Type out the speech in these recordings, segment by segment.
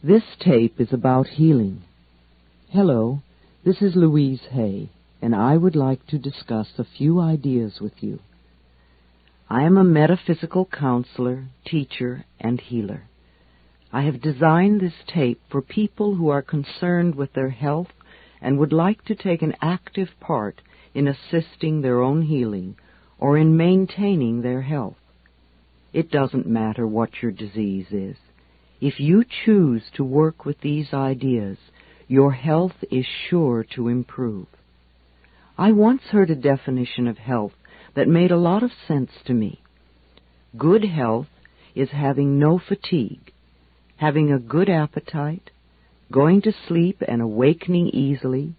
This tape is about healing. Hello, this is Louise Hay, and I would like to discuss a few ideas with you. I am a metaphysical counselor, teacher, and healer. I have designed this tape for people who are concerned with their health and would like to take an active part in assisting their own healing or in maintaining their health. It doesn't matter what your disease is. If you choose to work with these ideas, your health is sure to improve. I once heard a definition of health that made a lot of sense to me. Good health is having no fatigue, having a good appetite, going to sleep and awakening easily,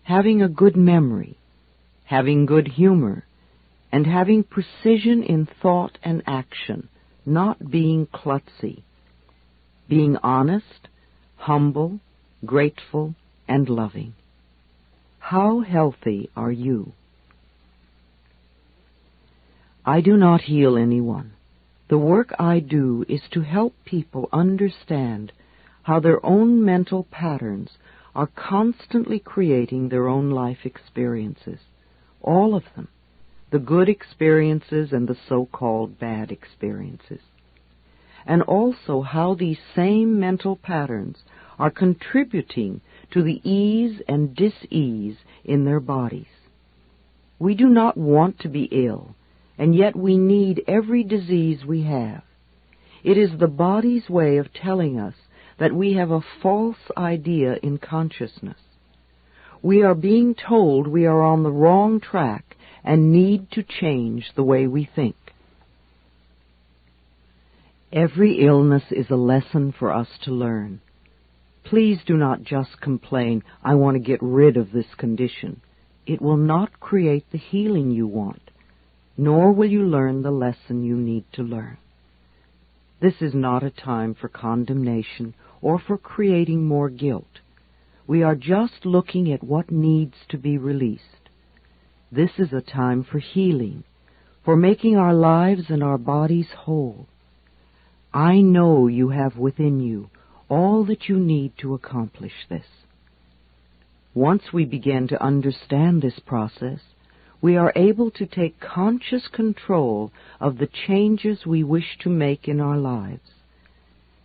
having a good memory, having good humor, and having precision in thought and action, not being klutzy, being honest, humble, grateful, and loving. How healthy are you? I do not heal anyone. The work I do is to help people understand how their own mental patterns are constantly creating their own life experiences, all of them, the good experiences and the so-called bad experiences, and also how these same mental patterns are contributing to the ease and dis-ease in their bodies. We do not want to be ill, and yet we need every disease we have. It is the body's way of telling us that we have a false idea in consciousness. We are being told we are on the wrong track and need to change the way we think. Every illness is a lesson for us to learn. Please do not just complain, I want to get rid of this condition. It will not create the healing you want, nor will you learn the lesson you need to learn. This is not a time for condemnation or for creating more guilt. We are just looking at what needs to be released. This is a time for healing, for making our lives and our bodies whole. I know you have within you all that you need to accomplish this. Once we begin to understand this process, we are able to take conscious control of the changes we wish to make in our lives.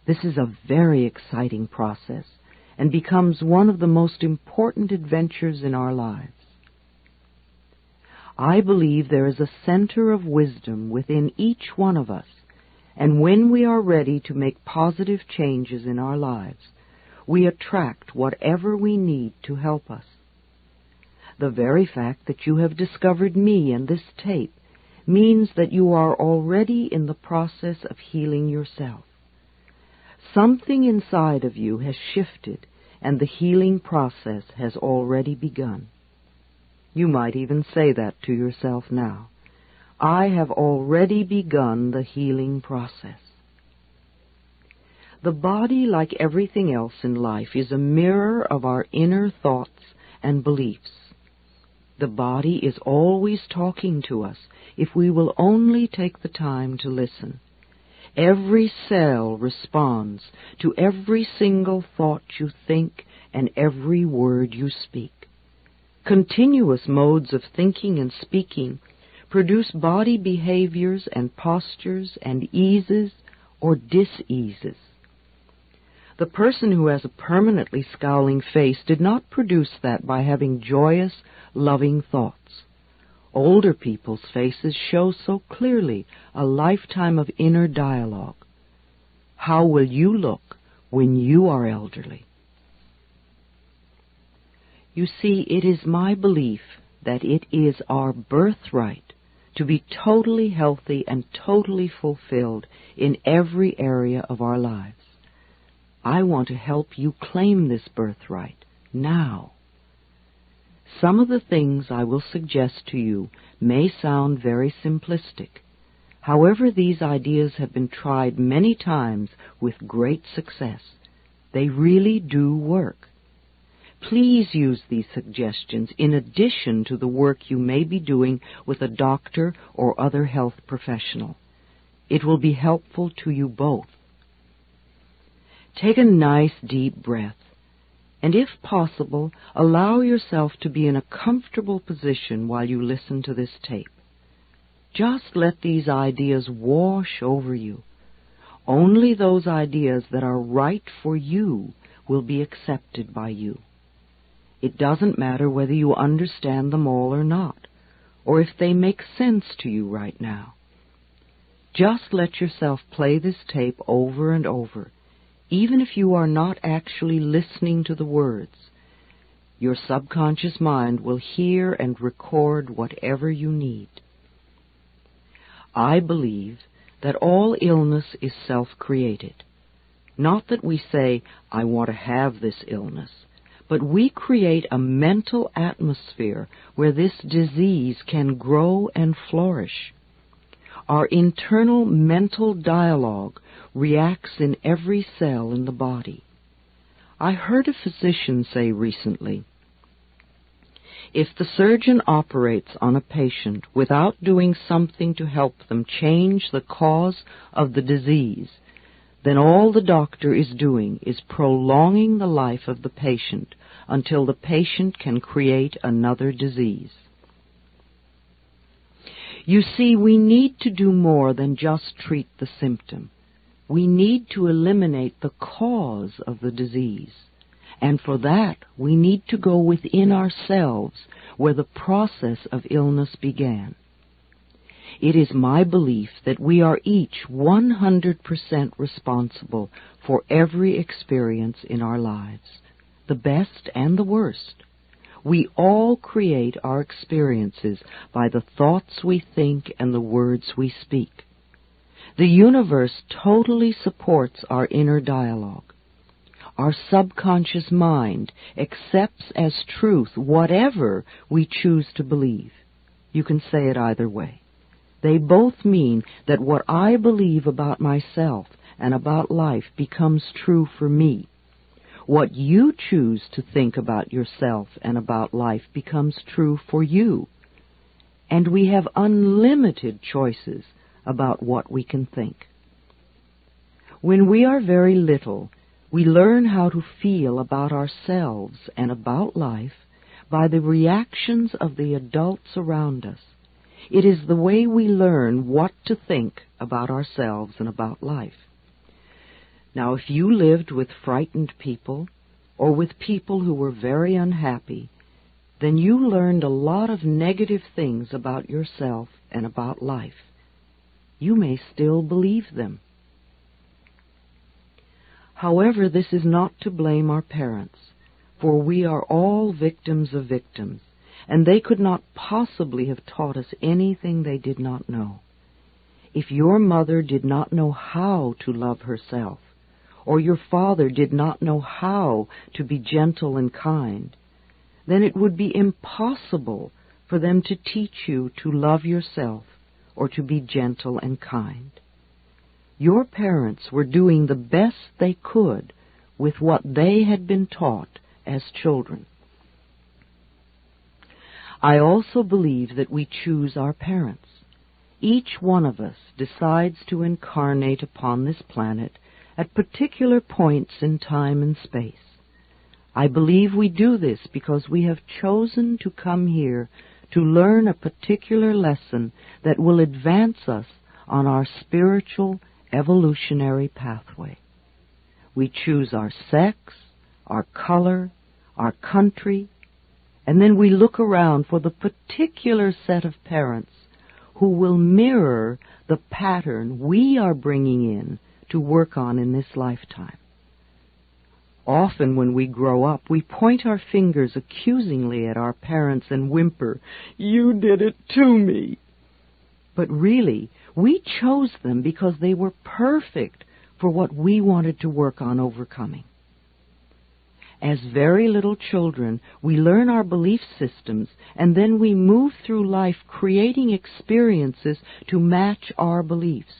This is a very exciting process and becomes one of the most important adventures in our lives. I believe there is a center of wisdom within each one of us, and when we are ready to make positive changes in our lives, we attract whatever we need to help us. The very fact that you have discovered me and this tape means that you are already in the process of healing yourself. Something inside of you has shifted, and the healing process has already begun. You might even say that to yourself now. I have already begun the healing process. The body, like everything else in life, is a mirror of our inner thoughts and beliefs. The body is always talking to us if we will only take the time to listen. Every cell responds to every single thought you think and every word you speak. Continuous modes of thinking and speaking produce body behaviors and postures and eases or dis-eases. The person who has a permanently scowling face did not produce that by having joyous, loving thoughts. Older people's faces show so clearly a lifetime of inner dialogue. How will you look when you are elderly? You see, it is my belief that it is our birthright to be totally healthy and totally fulfilled in every area of our lives. I want to help you claim this birthright now. Some of the things I will suggest to you may sound very simplistic. However, these ideas have been tried many times with great success. They really do work. Please use these suggestions in addition to the work you may be doing with a doctor or other health professional. It will be helpful to you both. Take a nice deep breath, and if possible, allow yourself to be in a comfortable position while you listen to this tape. Just let these ideas wash over you. Only those ideas that are right for you will be accepted by you. It doesn't matter whether you understand them all or not, or if they make sense to you right now. Just let yourself play this tape over and over, even if you are not actually listening to the words. Your subconscious mind will hear and record whatever you need. I believe that all illness is self-created. Not that we say, I want to have this illness, but we create a mental atmosphere where this disease can grow and flourish. Our internal mental dialogue reacts in every cell in the body. I heard a physician say recently, if the surgeon operates on a patient without doing something to help them change the cause of the disease, then all the doctor is doing is prolonging the life of the patient until the patient can create another disease. You see, we need to do more than just treat the symptom. We need to eliminate the cause of the disease. And for that, we need to go within ourselves where the process of illness began. It is my belief that we are each 100% responsible for every experience in our lives, the best and the worst. We all create our experiences by the thoughts we think and the words we speak. The universe totally supports our inner dialogue. Our subconscious mind accepts as truth whatever we choose to believe. You can say it either way. They both mean that what I believe about myself and about life becomes true for me. What you choose to think about yourself and about life becomes true for you. And we have unlimited choices about what we can think. When we are very little, we learn how to feel about ourselves and about life by the reactions of the adults around us. It is the way we learn what to think about ourselves and about life. Now, if you lived with frightened people or with people who were very unhappy, then you learned a lot of negative things about yourself and about life. You may still believe them. However, this is not to blame our parents, for we are all victims of victims, and they could not possibly have taught us anything they did not know. If your mother did not know how to love herself, or your father did not know how to be gentle and kind, then it would be impossible for them to teach you to love yourself or to be gentle and kind. Your parents were doing the best they could with what they had been taught as children. I also believe that we choose our parents. Each one of us decides to incarnate upon this planet at particular points in time and space. I believe we do this because we have chosen to come here to learn a particular lesson that will advance us on our spiritual evolutionary pathway. We choose our sex, our color, our country, and then we look around for the particular set of parents who will mirror the pattern we are bringing in to work on in this lifetime. Often when we grow up, we point our fingers accusingly at our parents and whimper, "You did it to me." But really, we chose them because they were perfect for what we wanted to work on overcoming. As very little children, we learn our belief systems, and then we move through life creating experiences to match our beliefs.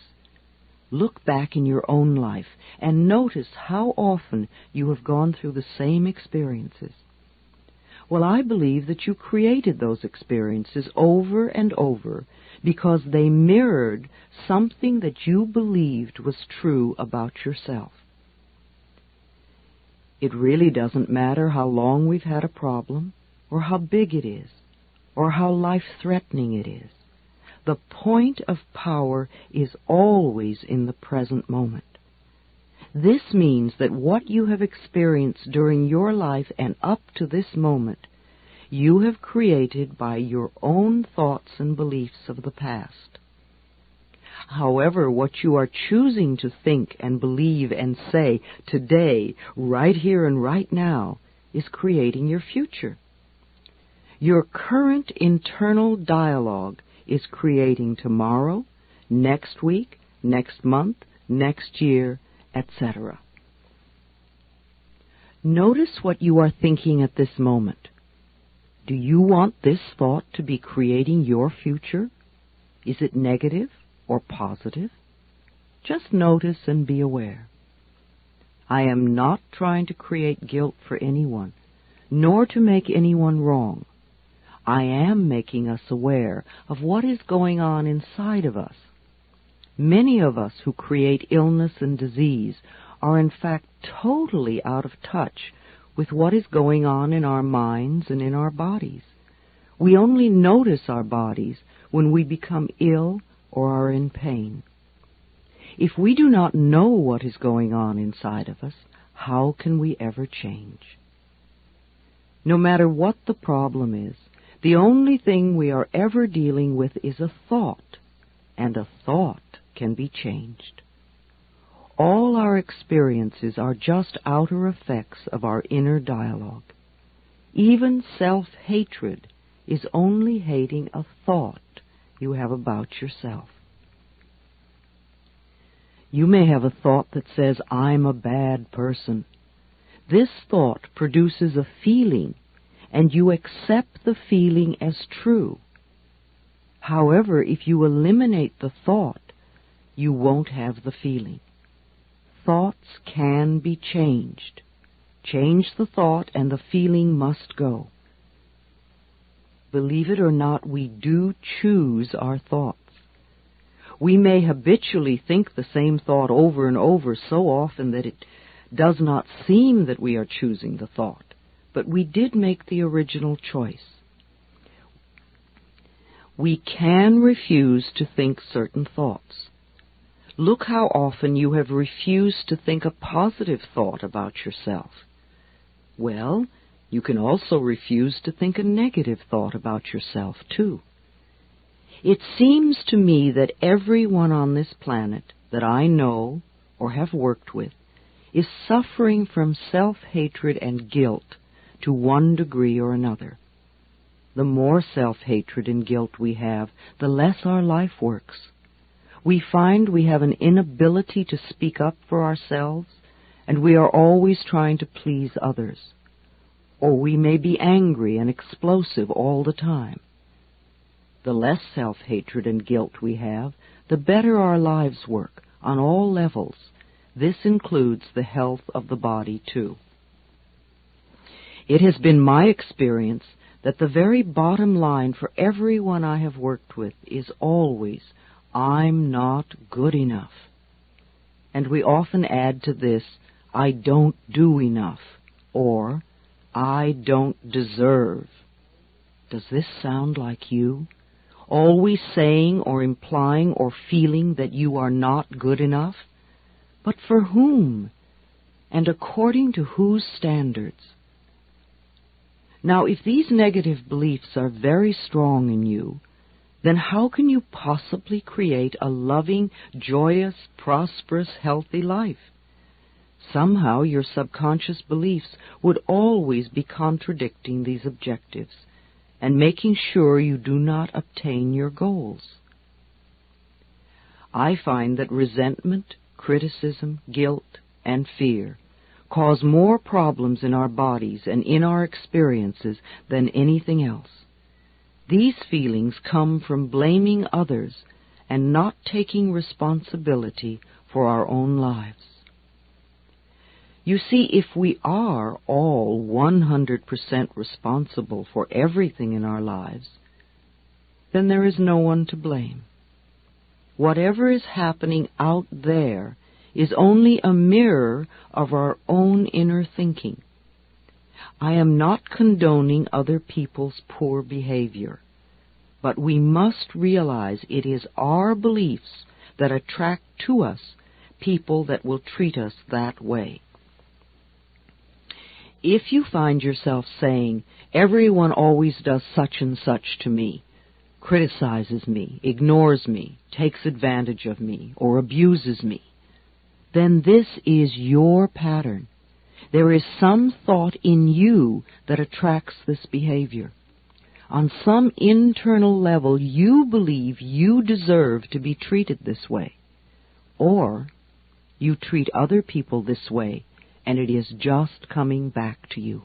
Look back in your own life and notice how often you have gone through the same experiences. Well, I believe that you created those experiences over and over because they mirrored something that you believed was true about yourself. It really doesn't matter how long we've had a problem, or how big it is, or how life-threatening it is. The point of power is always in the present moment. This means that what you have experienced during your life and up to this moment, you have created by your own thoughts and beliefs of the past. However, what you are choosing to think and believe and say today, right here and right now, is creating your future. Your current internal dialogue is creating tomorrow, next week, next month, next year, etc. Notice what you are thinking at this moment. Do you want this thought to be creating your future? Is it negative or positive? Just notice and be aware. I am not trying to create guilt for anyone, nor to make anyone wrong. I am making us aware of what is going on inside of us. Many of us who create illness and disease are in fact totally out of touch with what is going on in our minds and in our bodies. We only notice our bodies when we become ill or are in pain. If we do not know what is going on inside of us, how can we ever change? No matter what the problem is, the only thing we are ever dealing with is a thought, and a thought can be changed. All our experiences are just outer effects of our inner dialogue. Even self-hatred is only hating a thought you have about yourself. You may have a thought that says, I'm a bad person. This thought produces a feeling, and you accept the feeling as true. However, if you eliminate the thought, you won't have the feeling. Thoughts can be changed. Change the thought and the feeling must go. Believe it or not, we do choose our thoughts. We may habitually think the same thought over and over so often that it does not seem that we are choosing the thought, but we did make the original choice. We can refuse to think certain thoughts. Look how often you have refused to think a positive thought about yourself. Well, you can also refuse to think a negative thought about yourself, too. It seems to me that everyone on this planet that I know or have worked with is suffering from self-hatred and guilt to one degree or another. The more self-hatred and guilt we have, the less our life works. We find we have an inability to speak up for ourselves, and we are always trying to please others. Or we may be angry and explosive all the time. The less self-hatred and guilt we have, the better our lives work on all levels. This includes the health of the body, too. It has been my experience that the very bottom line for everyone I have worked with is always, I'm not good enough. And we often add to this, I don't do enough, or I don't deserve. Does this sound like you? Always saying or implying or feeling that you are not good enough? But for whom? And according to whose standards? Now, if these negative beliefs are very strong in you, then how can you possibly create a loving, joyous, prosperous, healthy life? Somehow your subconscious beliefs would always be contradicting these objectives and making sure you do not obtain your goals. I find that resentment, criticism, guilt, and fear cause more problems in our bodies and in our experiences than anything else. These feelings come from blaming others and not taking responsibility for our own lives. You see, if we are all 100% responsible for everything in our lives, then there is no one to blame. Whatever is happening out there is only a mirror of our own inner thinking. I am not condoning other people's poor behavior, but we must realize it is our beliefs that attract to us people that will treat us that way. If you find yourself saying, everyone always does such and such to me, criticizes me, ignores me, takes advantage of me, or abuses me, then this is your pattern. There is some thought in you that attracts this behavior. On some internal level, you believe you deserve to be treated this way, or you treat other people this way, and it is just coming back to you.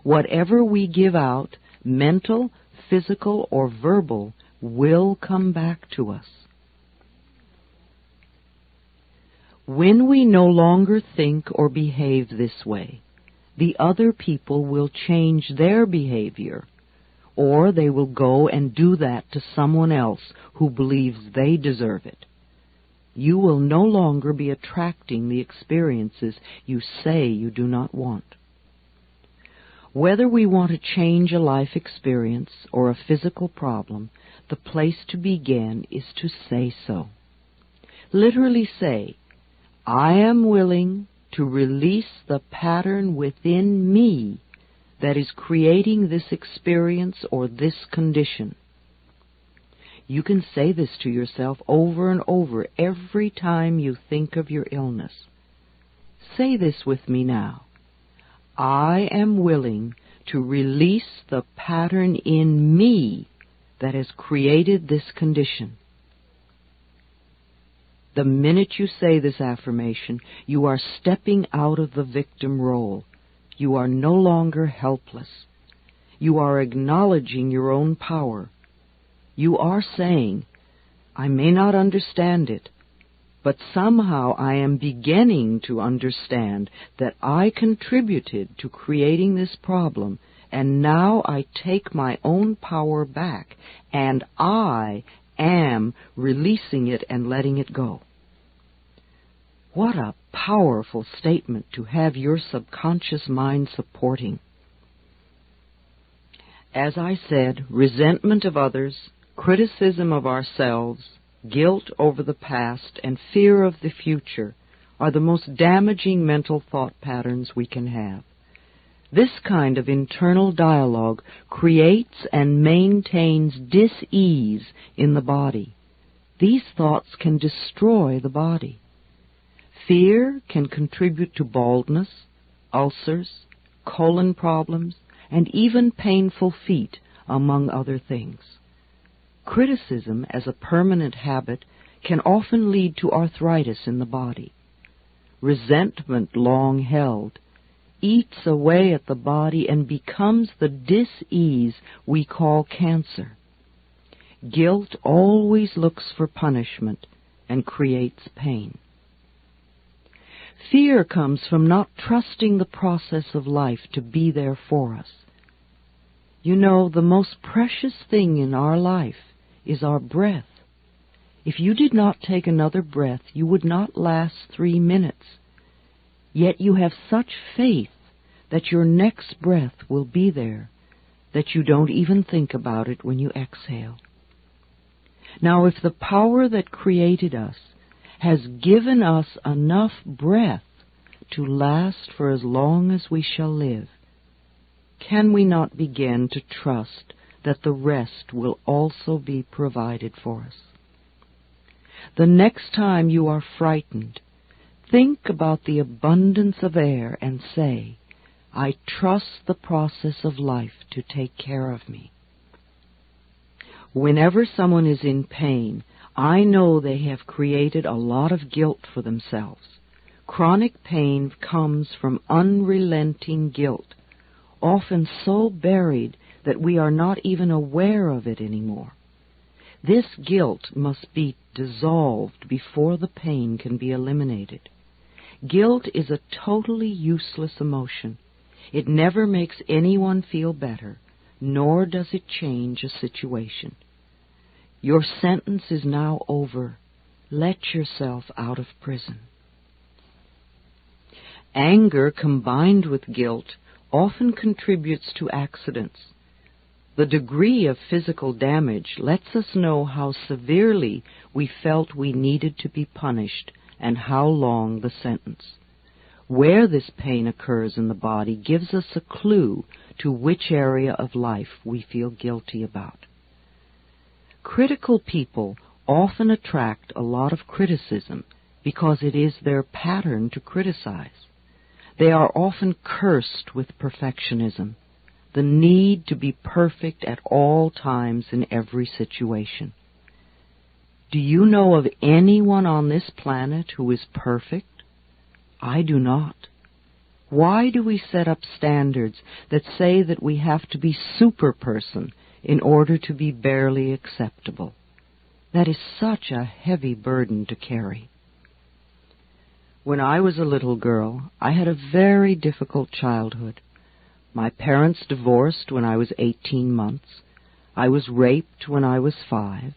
Whatever we give out, mental, physical, or verbal, will come back to us. When we no longer think or behave this way, the other people will change their behavior, or they will go and do that to someone else who believes they deserve it. You will no longer be attracting the experiences you say you do not want. Whether we want to change a life experience or a physical problem, the place to begin is to say so. Literally say, I am willing to release the pattern within me that is creating this experience or this condition. You can say this to yourself over and over every time you think of your illness. Say this with me now. I am willing to release the pattern in me that has created this condition. The minute you say this affirmation, you are stepping out of the victim role. You are no longer helpless. You are acknowledging your own power. You are saying, I may not understand it, but somehow I am beginning to understand that I contributed to creating this problem, and now I take my own power back, and I am releasing it and letting it go. What a powerful statement to have your subconscious mind supporting. As I said, resentment of others, criticism of ourselves, guilt over the past, and fear of the future are the most damaging mental thought patterns we can have. This kind of internal dialogue creates and maintains dis-ease in the body. These thoughts can destroy the body. Fear can contribute to baldness, ulcers, colon problems, and even painful feet, among other things. Criticism as a permanent habit can often lead to arthritis in the body. Resentment long held eats away at the body and becomes the dis-ease we call cancer. Guilt always looks for punishment and creates pain. Fear comes from not trusting the process of life to be there for us. You know, the most precious thing in our life is our breath. If you did not take another breath, you would not last 3 minutes. Yet you have such faith that your next breath will be there, that you don't even think about it when you exhale. Now, if the power that created us has given us enough breath to last for as long as we shall live, can we not begin to trust that the rest will also be provided for us? The next time you are frightened, think about the abundance of air and say, I trust the process of life to take care of me. Whenever someone is in pain, I know they have created a lot of guilt for themselves. Chronic pain comes from unrelenting guilt, often so buried that we are not even aware of it anymore. This guilt must be dissolved before the pain can be eliminated. Guilt is a totally useless emotion. It never makes anyone feel better, nor does it change a situation. Your sentence is now over. Let yourself out of prison. Anger combined with guilt often contributes to accidents. The degree of physical damage lets us know how severely we felt we needed to be punished and how long the sentence. Where this pain occurs in the body gives us a clue to which area of life we feel guilty about. Critical people often attract a lot of criticism because it is their pattern to criticize. They are often cursed with perfectionism, the need to be perfect at all times in every situation. Do you know of anyone on this planet who is perfect? I do not. Why do we set up standards that say that we have to be superperson in order to be barely acceptable? That is such a heavy burden to carry. When I was a little girl, I had a very difficult childhood. My parents divorced when I was 18 months. I was raped when I was 5.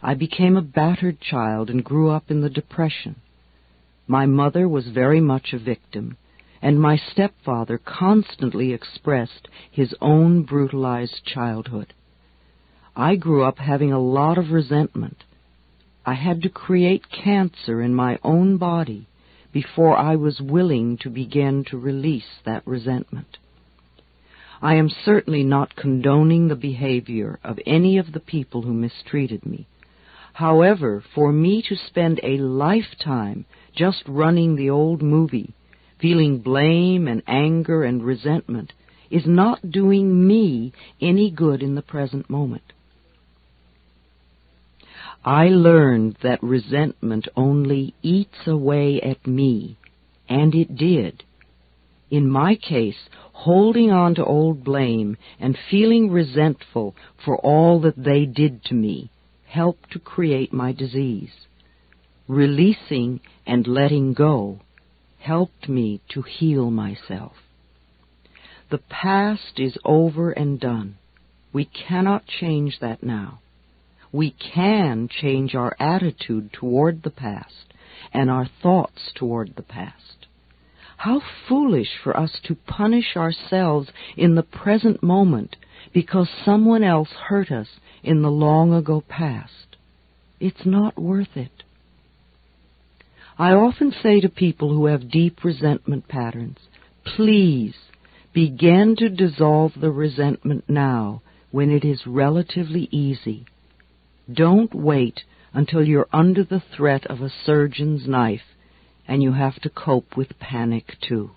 I became a battered child and grew up in the Depression. My mother was very much a victim, and my stepfather constantly expressed his own brutalized childhood. I grew up having a lot of resentment. I had to create cancer in my own body before I was willing to begin to release that resentment. I am certainly not condoning the behavior of any of the people who mistreated me. However, for me to spend a lifetime just running the old movie, feeling blame and anger and resentment, is not doing me any good in the present moment. I learned that resentment only eats away at me, and it did. In my case, holding on to old blame and feeling resentful for all that they did to me helped to create my disease. Releasing and letting go helped me to heal myself. The past is over and done. We cannot change that now. We can change our attitude toward the past and our thoughts toward the past. How foolish for us to punish ourselves in the present moment because someone else hurt us in the long-ago past. It's not worth it. I often say to people who have deep resentment patterns, please begin to dissolve the resentment now when it is relatively easy. Don't wait until you're under the threat of a surgeon's knife and you have to cope with panic too.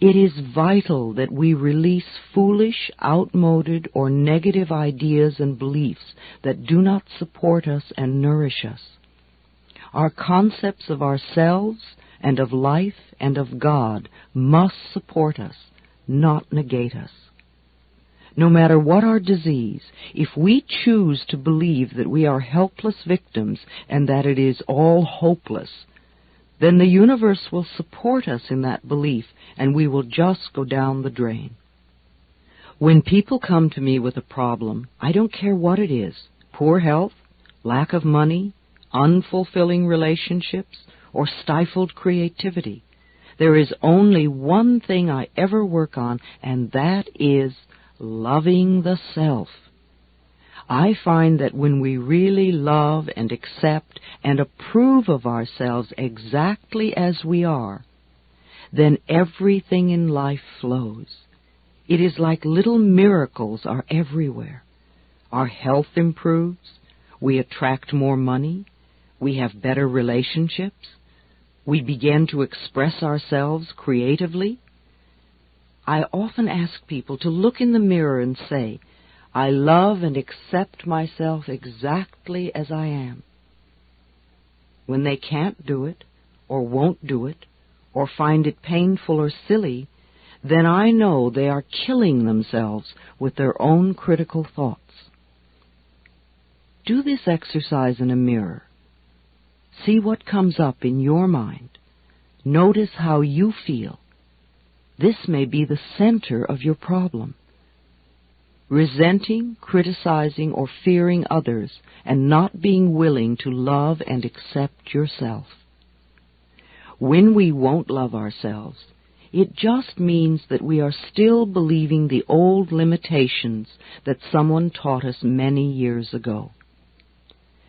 It is vital that we release foolish, outmoded, or negative ideas and beliefs that do not support us and nourish us. Our concepts of ourselves and of life and of God must support us, not negate us. No matter what our disease, if we choose to believe that we are helpless victims and that it is all hopeless, then the universe will support us in that belief and we will just go down the drain. When people come to me with a problem, I don't care what it is, poor health, lack of money, unfulfilling relationships, or stifled creativity. There is only one thing I ever work on, and that is loving the self. I find that when we really love and accept and approve of ourselves exactly as we are, then everything in life flows. It is like little miracles are everywhere. Our health improves, we attract more money, we have better relationships, we begin to express ourselves creatively. I often ask people to look in the mirror and say, I love and accept myself exactly as I am. When they can't do it, or won't do it, or find it painful or silly, then I know they are killing themselves with their own critical thoughts. Do this exercise in a mirror. See what comes up in your mind. Notice how you feel. This may be the center of your problem. Resenting, criticizing, or fearing others, and not being willing to love and accept yourself. when we won't love ourselves, it just means that we are still believing the old limitations that someone taught us many years ago.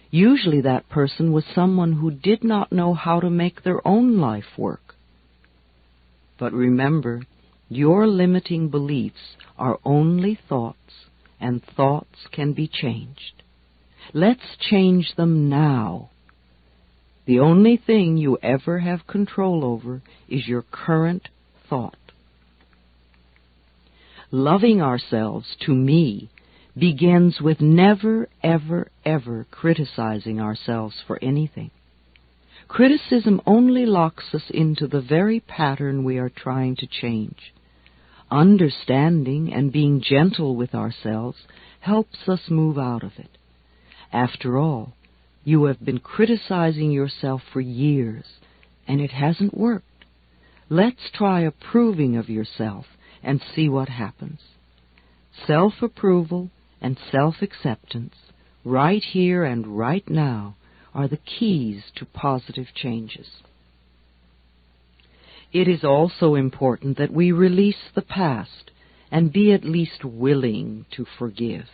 Usually that person was someone who did not know how to make their own life work. But remember, your limiting beliefs are only thoughts, and thoughts can be changed. Let's change them now. The only thing you ever have control over is your current thought. Loving ourselves, to me, begins with never, ever, ever criticizing ourselves for anything. Criticism only locks us into the very pattern we are trying to change. Understanding and being gentle with ourselves helps us move out of it. After all, you have been criticizing yourself for years, and it hasn't worked. Let's try approving of yourself and see what happens. Self-approval and self-acceptance, right here and right now, are the keys to positive changes. It is also important that we release the past and be at least willing to forgive.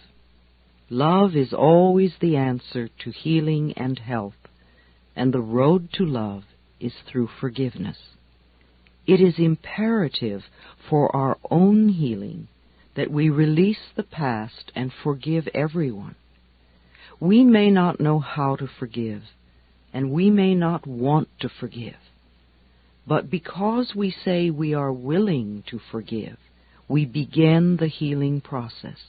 Love is always the answer to healing and health, and the road to love is through forgiveness. It is imperative for our own healing that we release the past and forgive everyone. We may not know how to forgive, and we may not want to forgive. But because we say we are willing to forgive, we begin the healing process.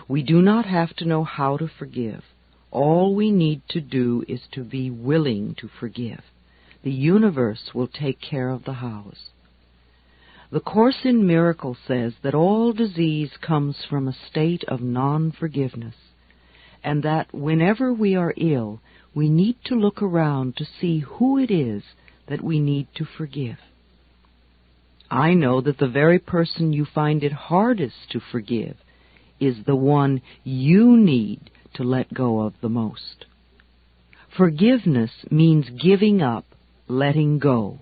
We do not have to know how to forgive. All we need to do is to be willing to forgive. The universe will take care of the hows. The Course in Miracles says that all disease comes from a state of non-forgiveness, and that whenever we are ill, we need to look around to see who it is that we need to forgive. I know that the very person you find it hardest to forgive is the one you need to let go of the most. Forgiveness means giving up, letting go.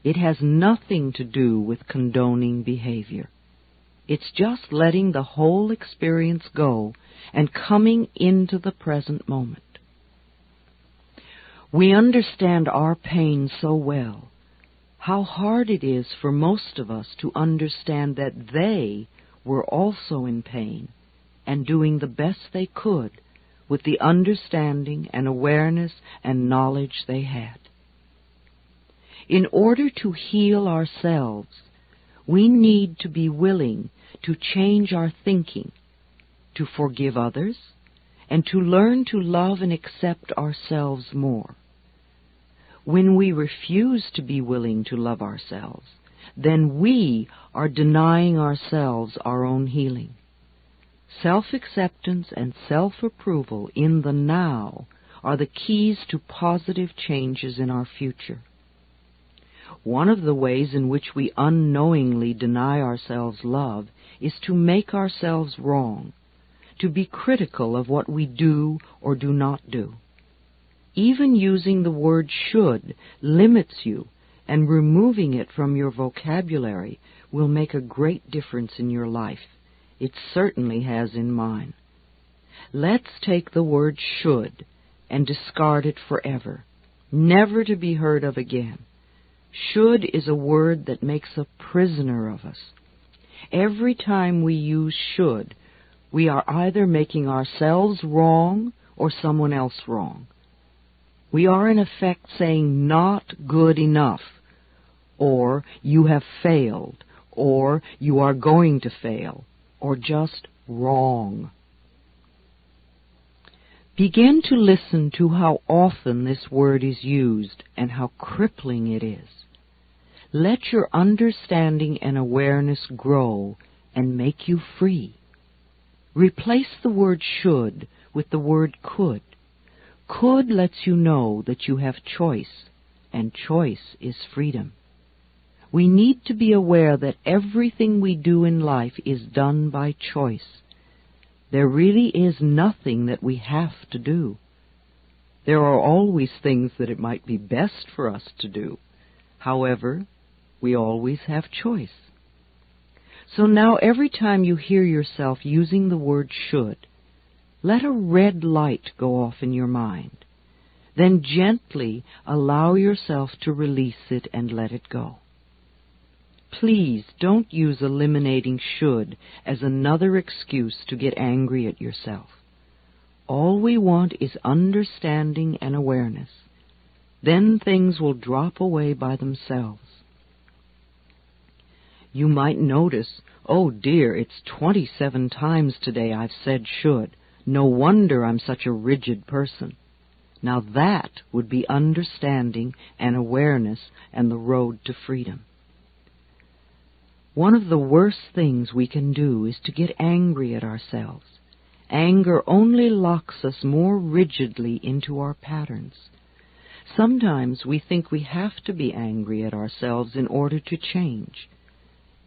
It has nothing to do with condoning behavior. It's just letting the whole experience go and coming into the present moment. We understand our pain so well. How hard it is for most of us to understand that they were also in pain and doing the best they could with the understanding and awareness and knowledge they had. In order to heal ourselves, we need to be willing to change our thinking, to forgive others, and to learn to love and accept ourselves more. When we refuse to be willing to love ourselves, then we are denying ourselves our own healing. Self-acceptance and self-approval in the now are the keys to positive changes in our future. One of the ways in which we unknowingly deny ourselves love is to make ourselves wrong, to be critical of what we do or do not do. Even using the word should limits you, and removing it from your vocabulary will make a great difference in your life. It certainly has in mine. Let's take the word should and discard it forever, never to be heard of again. Should is a word that makes a prisoner of us. Every time we use should, we are either making ourselves wrong or someone else wrong. We are in effect saying not good enough, or you have failed, or you are going to fail, or just wrong. Begin to listen to how often this word is used and how crippling it is. Let your understanding and awareness grow and make you free. Replace the word should with the word could. Could lets you know that you have choice, and choice is freedom. We need to be aware that everything we do in life is done by choice. There really is nothing that we have to do. There are always things that it might be best for us to do. However, we always have choice. So now every time you hear yourself using the word should, let a red light go off in your mind. Then gently allow yourself to release it and let it go. Please don't use eliminating should as another excuse to get angry at yourself. All we want is understanding and awareness. Then things will drop away by themselves. You might notice, oh dear, it's 27 times today I've said should. No wonder I'm such a rigid person. Now that would be understanding and awareness and the road to freedom. One of the worst things we can do is to get angry at ourselves. Anger only locks us more rigidly into our patterns. Sometimes we think we have to be angry at ourselves in order to change.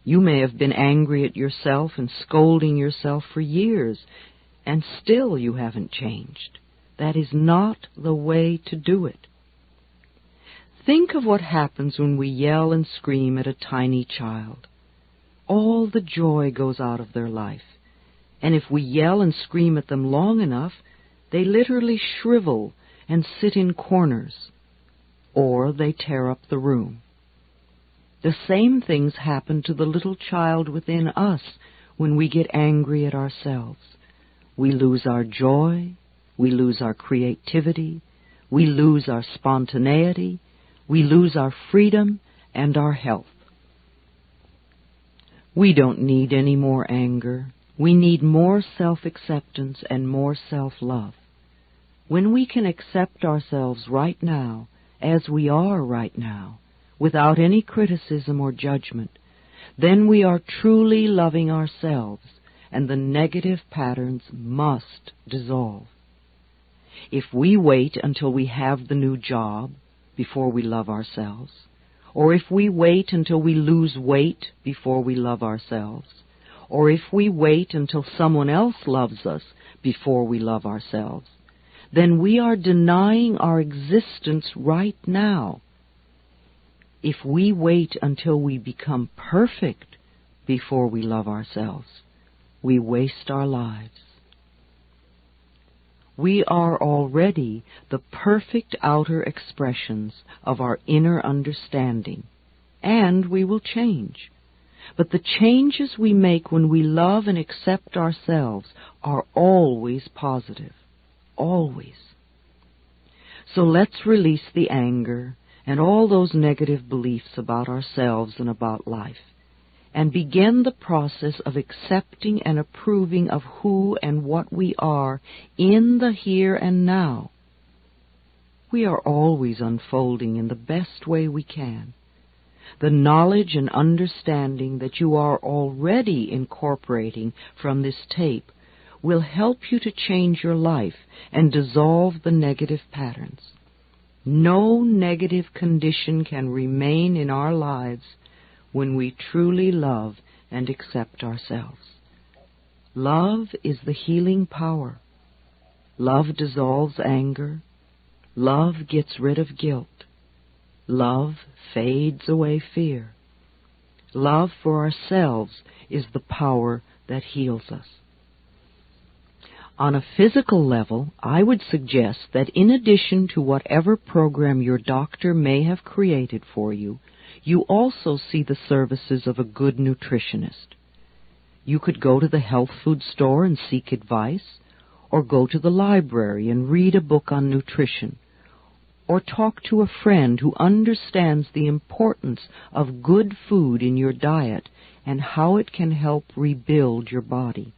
You may have been angry at yourself and scolding yourself for years, and still you haven't changed. That is not the way to do it. Think of what happens when we yell and scream at a tiny child. All the joy goes out of their life. And if we yell and scream at them long enough, they literally shrivel and sit in corners, or they tear up the room. The same things happen to the little child within us when we get angry at ourselves. We lose our joy, we lose our creativity, we lose our spontaneity, we lose our freedom and our health. We don't need any more anger. We need more self-acceptance and more self-love. When we can accept ourselves right now, as we are right now, without any criticism or judgment, then we are truly loving ourselves, and the negative patterns must dissolve. If we wait until we have the new job before we love ourselves, or if we wait until we lose weight before we love ourselves, or if we wait until someone else loves us before we love ourselves, then we are denying our existence right now. If we wait until we become perfect before we love ourselves, we waste our lives. We are already the perfect outer expressions of our inner understanding, and we will change. But the changes we make when we love and accept ourselves are always positive, always. So let's release the anger and all those negative beliefs about ourselves and about life, and begin the process of accepting and approving of who and what we are in the here and now. We are always unfolding in the best way we can. The knowledge and understanding that you are already incorporating from this tape will help you to change your life and dissolve the negative patterns. No negative condition can remain in our lives when we truly love and accept ourselves. Love is the healing power. Love dissolves anger. Love gets rid of guilt. Love fades away fear. Love for ourselves is the power that heals us. On a physical level, I would suggest that in addition to whatever program your doctor may have created for you, you also see the services of a good nutritionist. You could go to the health food store and seek advice, or go to the library and read a book on nutrition, or talk to a friend who understands the importance of good food in your diet and how it can help rebuild your body.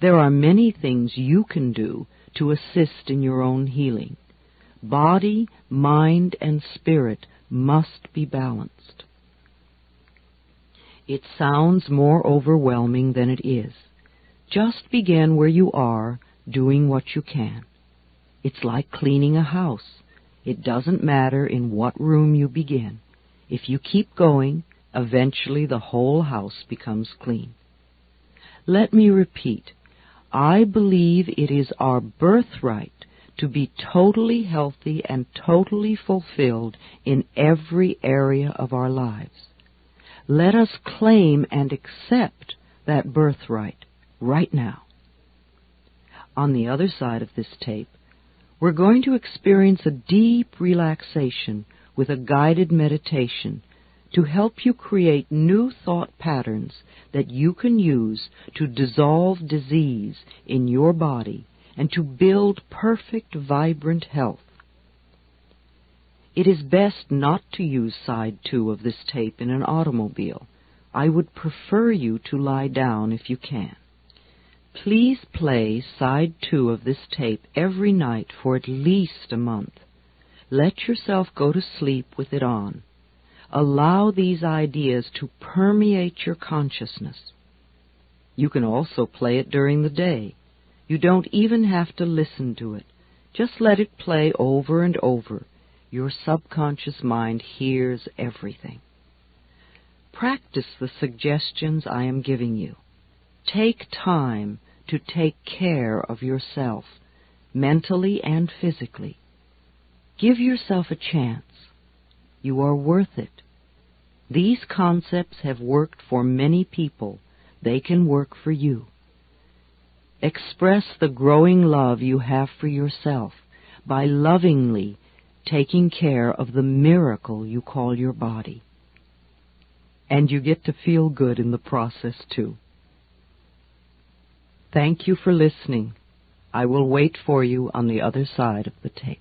There are many things you can do to assist in your own healing. Body, mind, and spirit must be balanced. It sounds more overwhelming than it is. Just begin where you are, doing what you can. It's like cleaning a house. It doesn't matter in what room you begin. If you keep going, eventually the whole house becomes clean. Let me repeat. I believe it is our birthright to be totally healthy and totally fulfilled in every area of our lives. Let us claim and accept that birthright right now. On the other side of this tape, we're going to experience a deep relaxation with a guided meditation to help you create new thought patterns that you can use to dissolve disease in your body and to build perfect, vibrant health. It is best not to use side 2 of this tape in an automobile. I would prefer you to lie down if you can. Please play side 2 of this tape every night for at least a month. Let yourself go to sleep with it on. Allow these ideas to permeate your consciousness. You can also play it during the day. You don't even have to listen to it. Just let it play over and over. Your subconscious mind hears everything. Practice the suggestions I am giving you. Take time to take care of yourself, mentally and physically. Give yourself a chance. You are worth it. These concepts have worked for many people. They can work for you. Express the growing love you have for yourself by lovingly taking care of the miracle you call your body. And you get to feel good in the process, too. Thank you for listening. I will wait for you on the other side of the tape.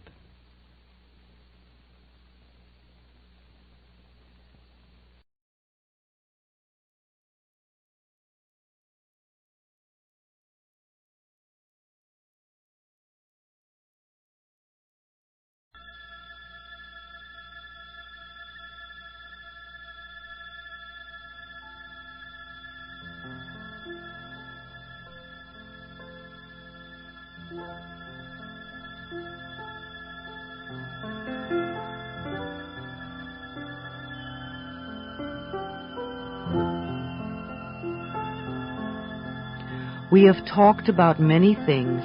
We have talked about many things,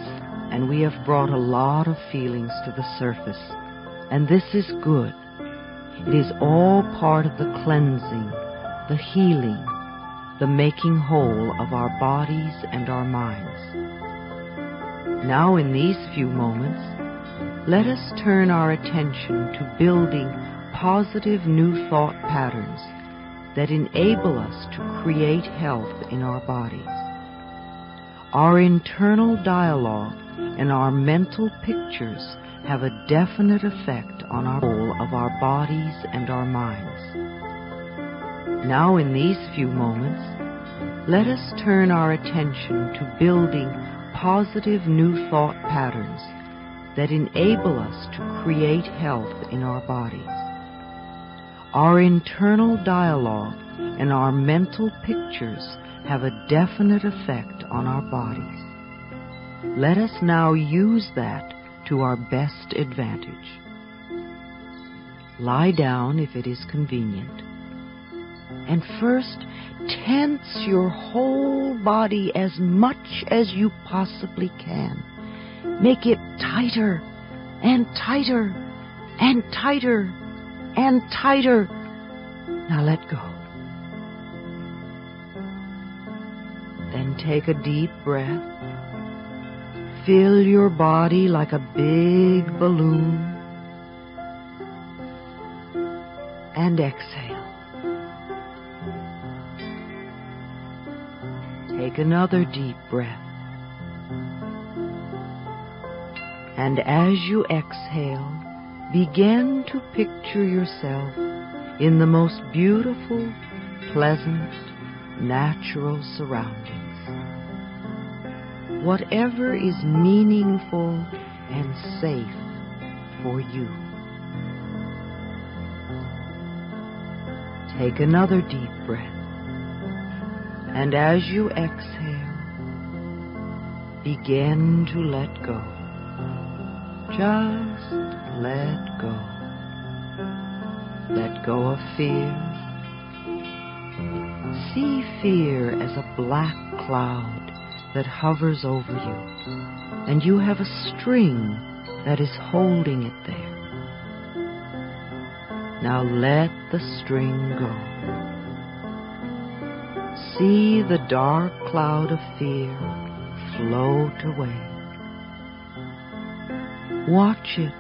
and we have brought a lot of feelings to the surface, and this is good. It is all part of the cleansing, the healing, the making whole of our bodies and our minds. Now, in these few moments, let us turn our attention to building positive new thought patterns that enable us to create health in our bodies. Our internal dialogue and our mental pictures have a definite effect on our whole of our bodies and our minds. Now, in these few moments, let us turn our attention to building positive new thought patterns that enable us to create health in our bodies. Our internal dialogue and our mental pictures have a definite effect on our bodies. Let us now use that to our best advantage. Lie down if it is convenient, and first tense your whole body as much as you possibly can. Make it tighter and tighter and tighter and tighter. Now let go. Then take a deep breath. Fill your body like a big balloon. And exhale. Take another deep breath. And as you exhale, begin to picture yourself in the most beautiful, pleasant, natural surroundings. Whatever is meaningful and safe for you. Take another deep breath. And as you exhale, begin to let go. Just let go. Let go of fear. See fear as a black cloud that hovers over you, and you have a string that is holding it there. Now let the string go. See the dark cloud of fear float away. Watch it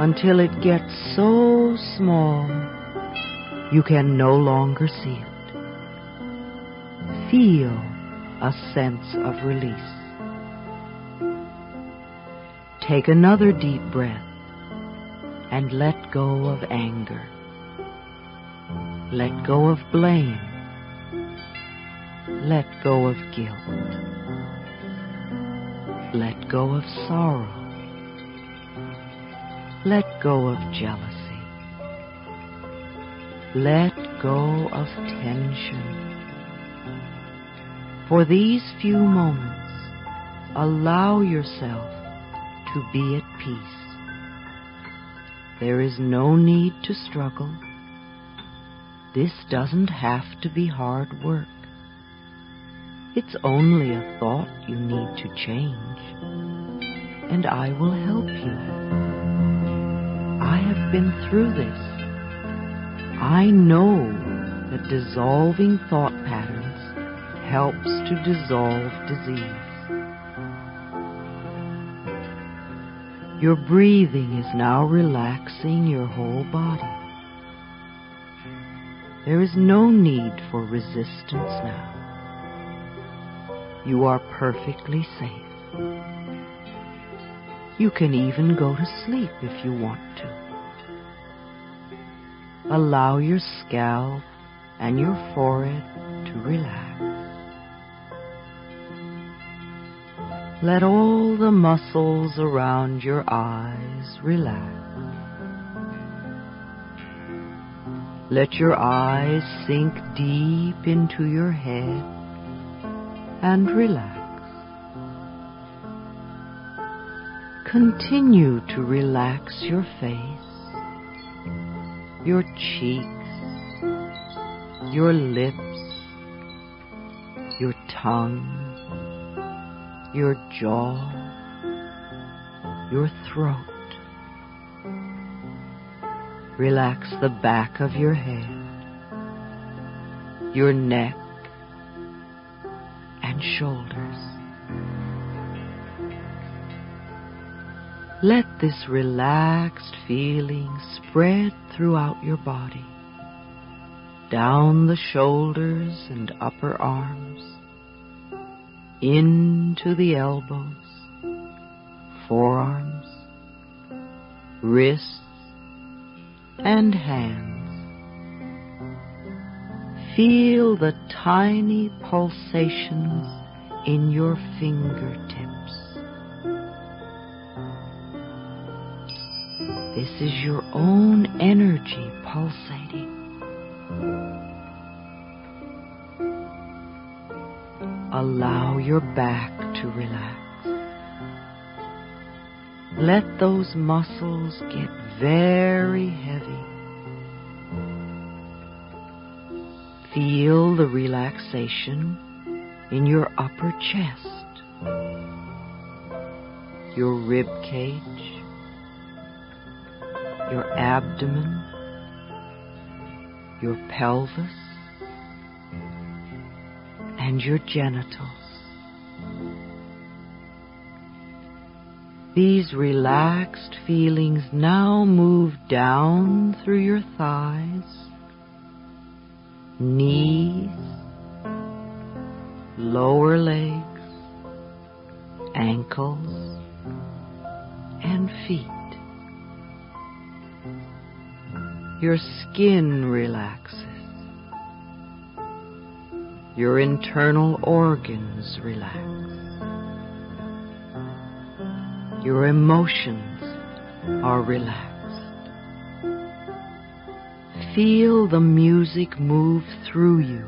until it gets so small you can no longer see it. Feel a sense of release. Take another deep breath and let go of anger. Let go of blame. Let go of guilt. Let go of sorrow. Let go of jealousy. Let go of tension. For these few moments, allow yourself to be at peace. There is no need to struggle. This doesn't have to be hard work. It's only a thought you need to change, and I will help you. I have been through this. I know that dissolving thought patterns helps to dissolve disease. Your breathing is now relaxing your whole body. There is no need for resistance now. You are perfectly safe. You can even go to sleep if you want to. Allow your scalp and your forehead to relax. Let all the muscles around your eyes relax. Let your eyes sink deep into your head and relax. Continue to relax your face, your cheeks, your lips, your tongue, your jaw, your throat. Relax the back of your head, your neck, and shoulders. Let this relaxed feeling spread throughout your body, down the shoulders and upper arms, into the elbows, forearms, wrists, and hands. Feel the tiny pulsations in your fingertips. This is your own energy pulsating. Allow your back to relax. Let those muscles get very heavy. Feel the relaxation in your upper chest, your rib cage, your abdomen, your pelvis, and your genitals. These relaxed feelings now move down through your thighs, knees, lower legs, ankles, and feet. Your skin relaxes. Your internal organs relax. Your emotions are relaxed. Feel the music move through you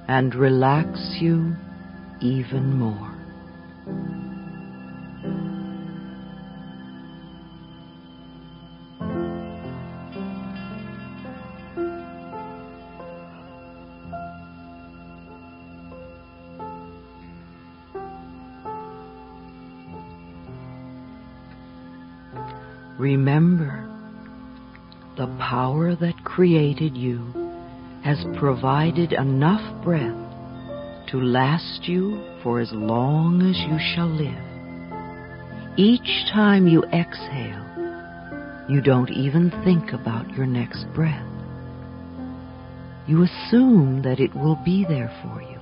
and relax you even more. Remember, the power that created you has provided enough breath to last you for as long as you shall live. Each time you exhale, you don't even think about your next breath. You assume that it will be there for you.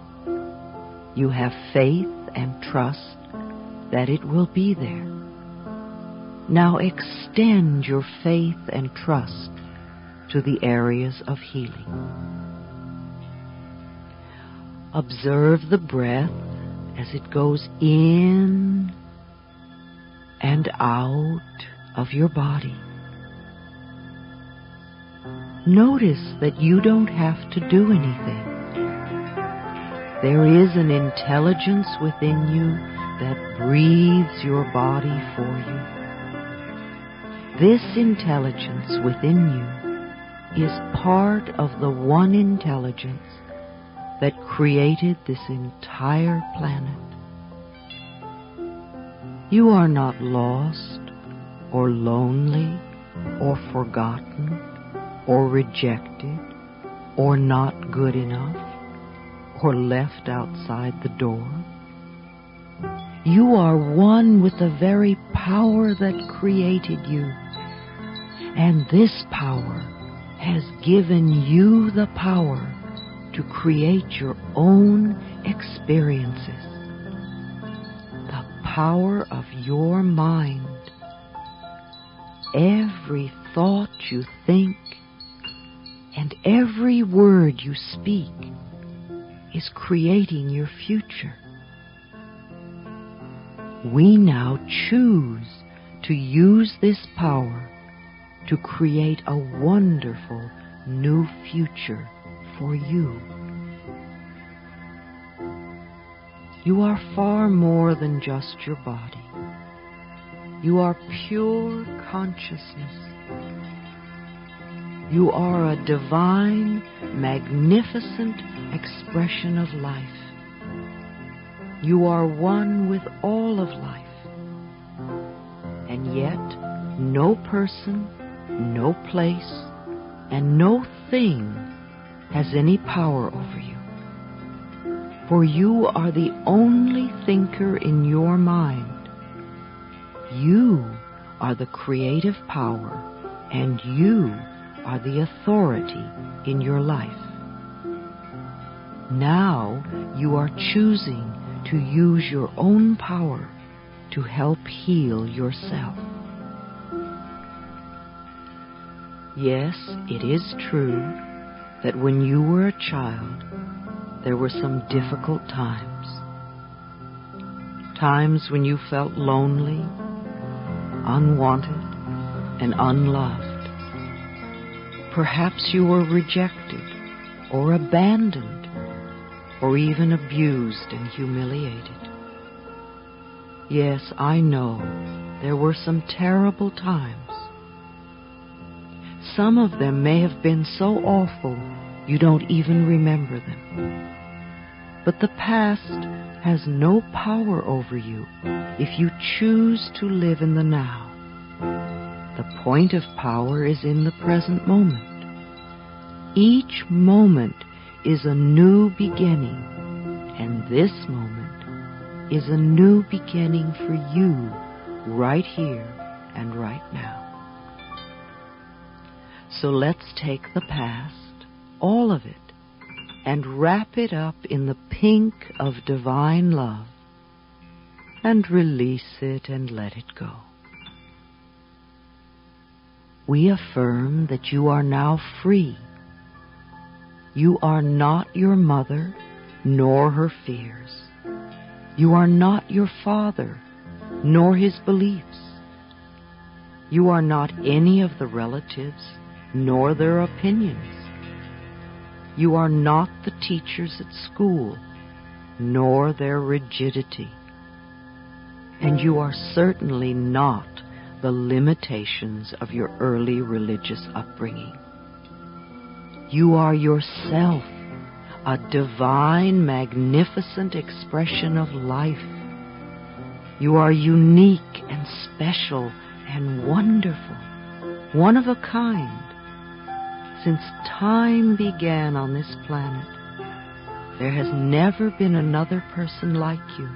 You have faith and trust that it will be there. Now extend your faith and trust to the areas of healing. Observe the breath as it goes in and out of your body. Notice that you don't have to do anything. There is an intelligence within you that breathes your body for you. This intelligence within you is part of the one intelligence that created this entire planet. You are not lost or lonely or forgotten or rejected or not good enough or left outside the door. You are one with the very power that created you, and this power has given you the power to create your own experiences. The power of your mind. Every thought you think and every word you speak is creating your future. We now choose to use this power to create a wonderful new future for you. You are far more than just your body. You are pure consciousness. You are a divine, magnificent expression of life. You are one with all of life. And yet, no person, no place, and no thing has any power over you. For you are the only thinker in your mind. You are the creative power, and you are the authority in your life. Now you are choosing to use your own power to help heal yourself. Yes, it is true that when you were a child, there were some difficult times. Times when you felt lonely, unwanted, and unloved. Perhaps you were rejected or abandoned or even abused and humiliated. Yes, I know there were some terrible times. Some of them may have been so awful you don't even remember them. But the past has no power over you if you choose to live in the now. The point of power is in the present moment. Each moment is a new beginning, and this moment is a new beginning for you right here and right now. So let's take the past, all of it, and wrap it up in the pink of divine love and release it and let it go. We affirm that you are now free. You are not your mother, nor her fears. You are not your father, nor his beliefs. You are not any of the relatives, nor their opinions. You are not the teachers at school, nor their rigidity. And you are certainly not the limitations of your early religious upbringing. You are yourself, a divine, magnificent expression of life. You are unique and special and wonderful, one of a kind. Since time began on this planet, there has never been another person like you,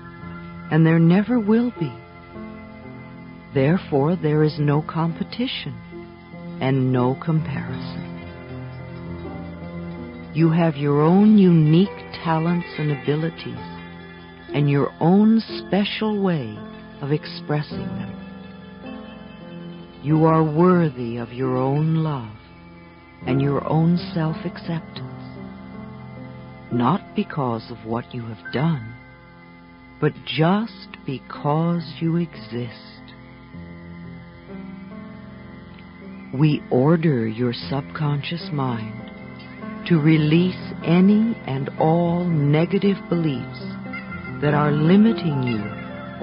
and there never will be. Therefore, there is no competition and no comparison. You have your own unique talents and abilities, and your own special way of expressing them. You are worthy of your own love and your own self-acceptance, not because of what you have done, but just because you exist. We order your subconscious mind to release any and all negative beliefs that are limiting you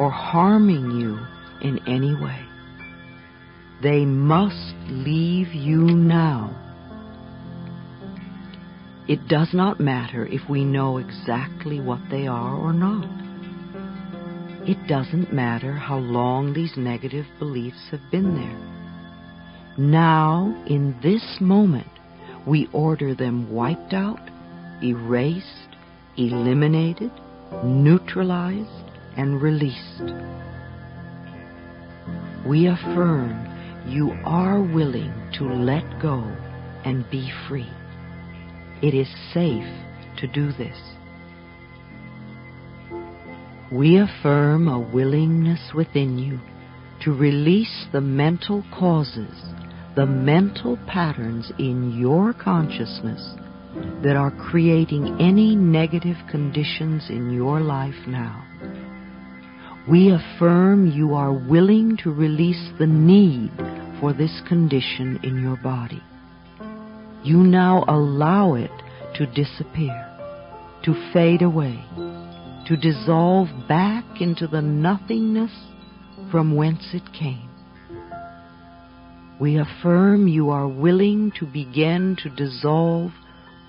or harming you in any way. They must leave you now. It does not matter if we know exactly what they are or not. It doesn't matter how long these negative beliefs have been there. Now, in this moment, we order them wiped out, erased, eliminated, neutralized, and released. We affirm you are willing to let go and be free. It is safe to do this. We affirm a willingness within you to release the mental causes, the mental patterns in your consciousness that are creating any negative conditions in your life now. We affirm you are willing to release the need for this condition in your body. You now allow it to disappear, to fade away, to dissolve back into the nothingness from whence it came. We affirm you are willing to begin to dissolve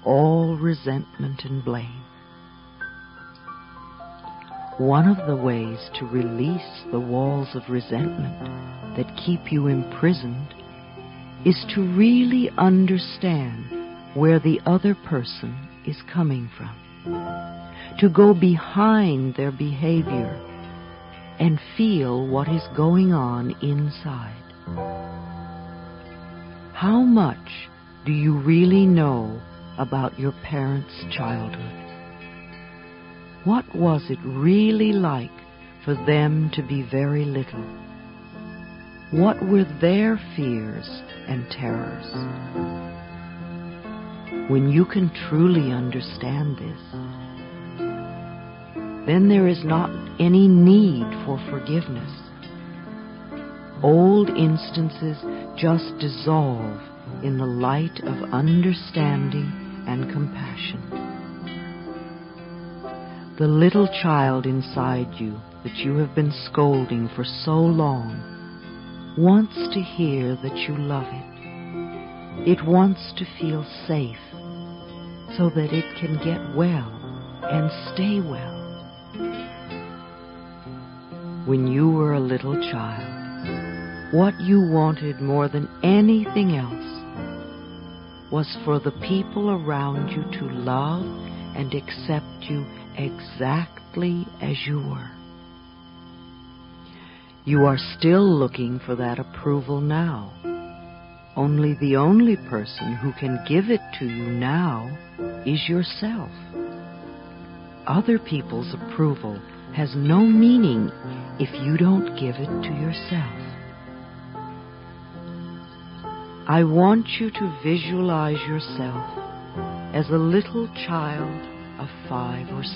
all resentment and blame. One of the ways to release the walls of resentment that keep you imprisoned is to really understand where the other person is coming from, to go behind their behavior and feel what is going on inside. How much do you really know about your parents' childhood? What was it really like for them to be very little? What were their fears and terrors? When you can truly understand this, then there is not any need for forgiveness. Old instances just dissolve in the light of understanding and compassion. The little child inside you that you have been scolding for so long wants to hear that you love it. It wants to feel safe so that it can get well and stay well. When you were a little child, what you wanted more than anything else was for the people around you to love and accept you exactly as you were. You are still looking for that approval now. Only the only person who can give it to you now is yourself. Other people's approval has no meaning if you don't give it to yourself. I want you to visualize yourself as a little child of 5 or 6.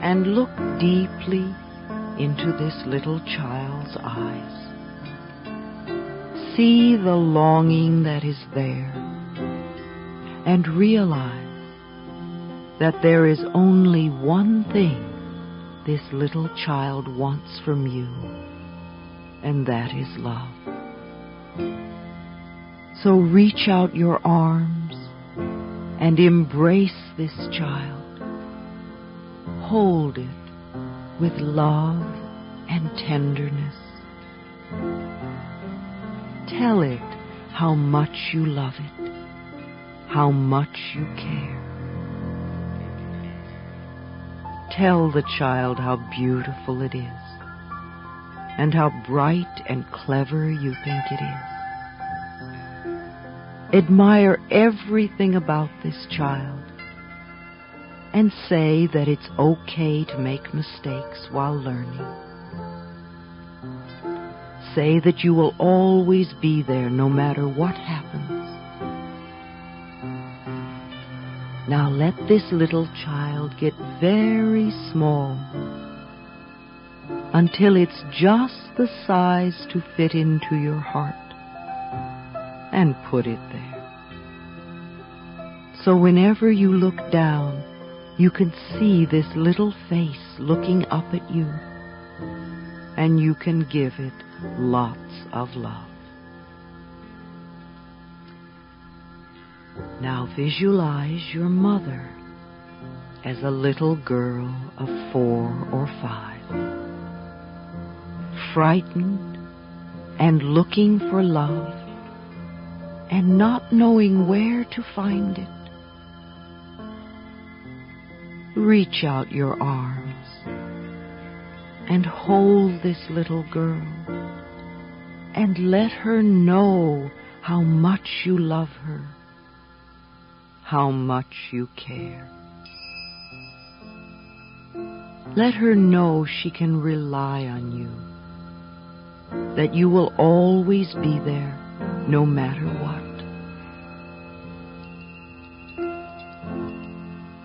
And look deeply into this little child's eyes. See the longing that is there, and realize that there is only one thing this little child wants from you, and that is love. So reach out your arms and embrace this child. Hold it with love and tenderness. Tell it how much you love it, how much you care. Tell the child how beautiful it is, and how bright and clever you think it is. Admire everything about this child, and say that it's okay to make mistakes while learning. Say that you will always be there no matter what happens. Now let this little child get very small until it's just the size to fit into your heart, and put it there. So whenever you look down, you can see this little face looking up at you, and you can give it lots of love. Now visualize your mother as a little girl of 4 or 5, frightened and looking for love and not knowing where to find it. Reach out your arms and hold this little girl and let her know how much you love her, how much you care. Let her know she can rely on you, that you will always be there no matter what.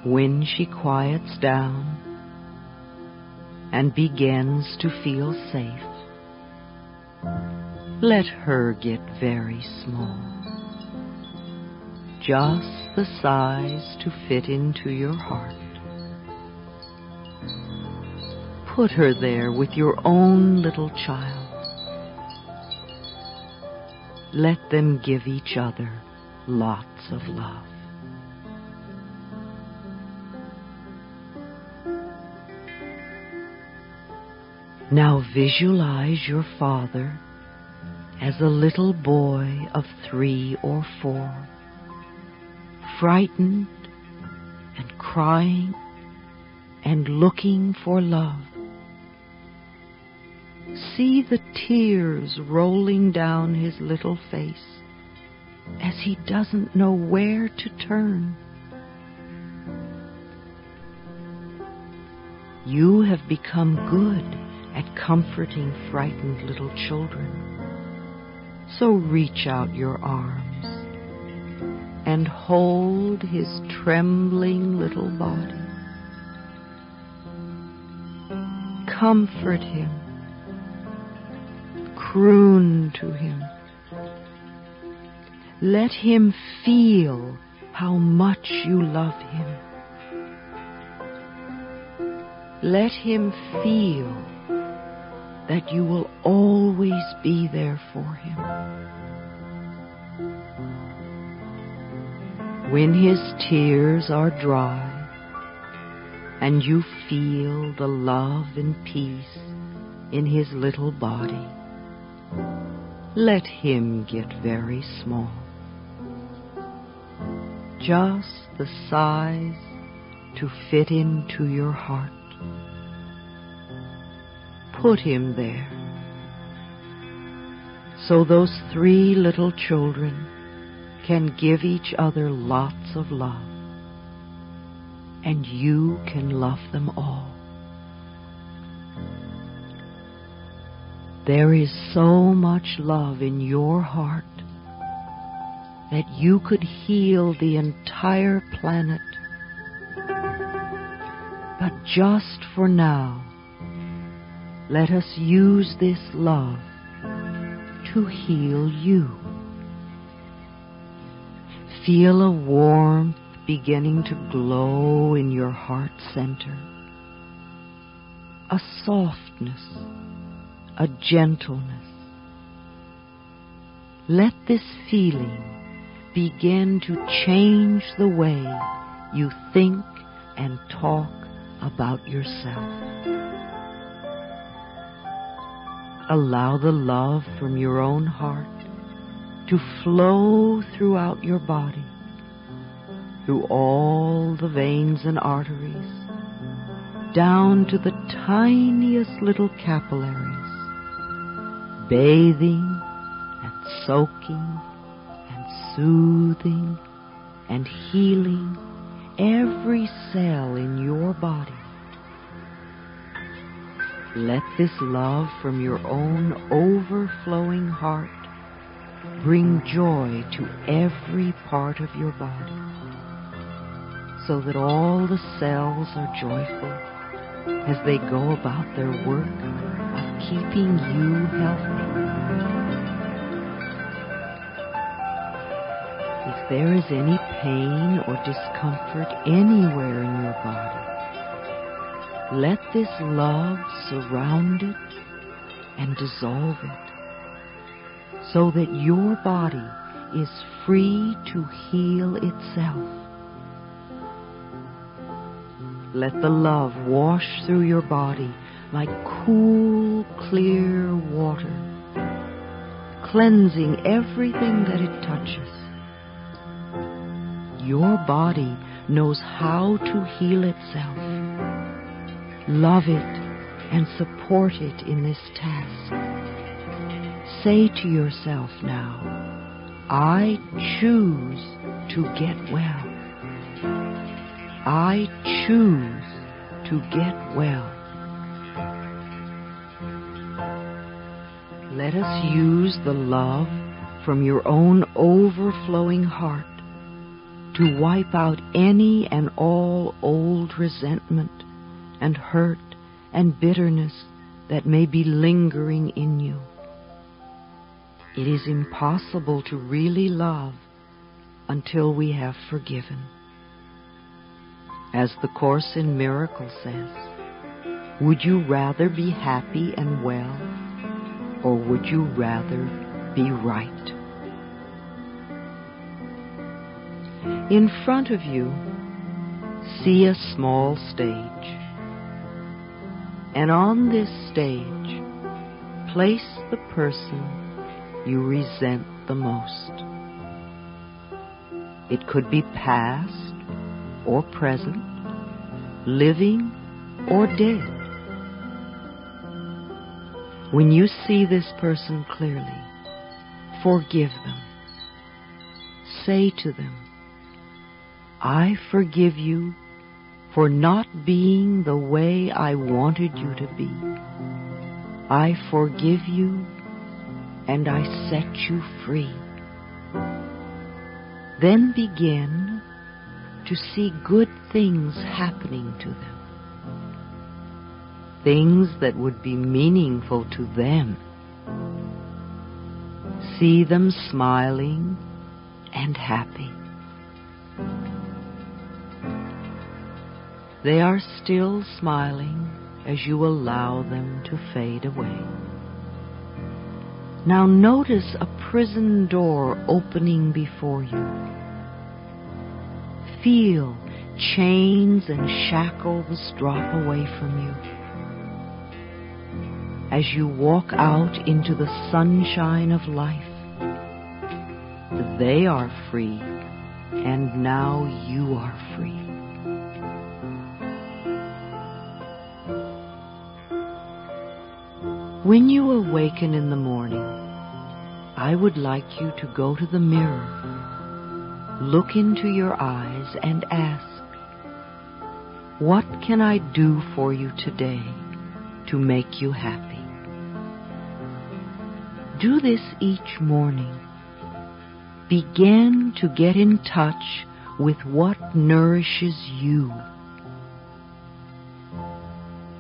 When she quiets down and begins to feel safe, let her get very small, just the size to fit into your heart. Put her there with your own little child. Let them give each other lots of love. Now visualize your father as a little boy of 3 or 4, frightened and crying and looking for love. See the tears rolling down his little face as he doesn't know where to turn. You have become good at comforting frightened little children. So reach out your arms and hold his trembling little body. Comfort him. Croon to him. Let him feel how much you love him. Let him feel that you will always be there for him. When his tears are dry and you feel the love and peace in his little body, let him get very small, just the size to fit into your heart. Put him there, so those 3 little children can give each other lots of love, and you can love them all. There is so much love in your heart that you could heal the entire planet. But just for now, let us use this love to heal you. Feel a warmth beginning to glow in your heart center, a softness, a gentleness. Let this feeling begin to change the way you think and talk about yourself. Allow the love from your own heart to flow throughout your body, through all the veins and arteries, down to the tiniest little capillaries, bathing and soaking and soothing and healing every cell in your body. Let this love from your own overflowing heart bring joy to every part of your body, so that all the cells are joyful as they go about their work of keeping you healthy. If there is any pain or discomfort anywhere in your body, let this love surround it and dissolve it, so that your body is free to heal itself. Let the love wash through your body like cool, clear water, cleansing everything that it touches. Your body knows how to heal itself. Love it and support it in this task. Say to yourself now, I choose to get well. I choose to get well. Let us use the love from your own overflowing heart to wipe out any and all old resentment and hurt and bitterness that may be lingering in you. It is impossible to really love until we have forgiven. As the Course in Miracles says, would you rather be happy and well, or would you rather be right? In front of you, see a small stage. And on this stage, place the person you resent the most. It could be past or present, living or dead. When you see this person clearly, forgive them. Say to them, I forgive you for not being the way I wanted you to be. I forgive you and I set you free. Then begin to see good things happening to them. Things that would be meaningful to them. See them smiling and happy. They are still smiling as you allow them to fade away. Now notice a prison door opening before you. Feel chains and shackles drop away from you. As you walk out into the sunshine of life, they are free, and now you are free. When you awaken in the morning, I would like you to go to the mirror, look into your eyes and ask, what can I do for you today to make you happy? Do this each morning. Begin to get in touch with what nourishes you.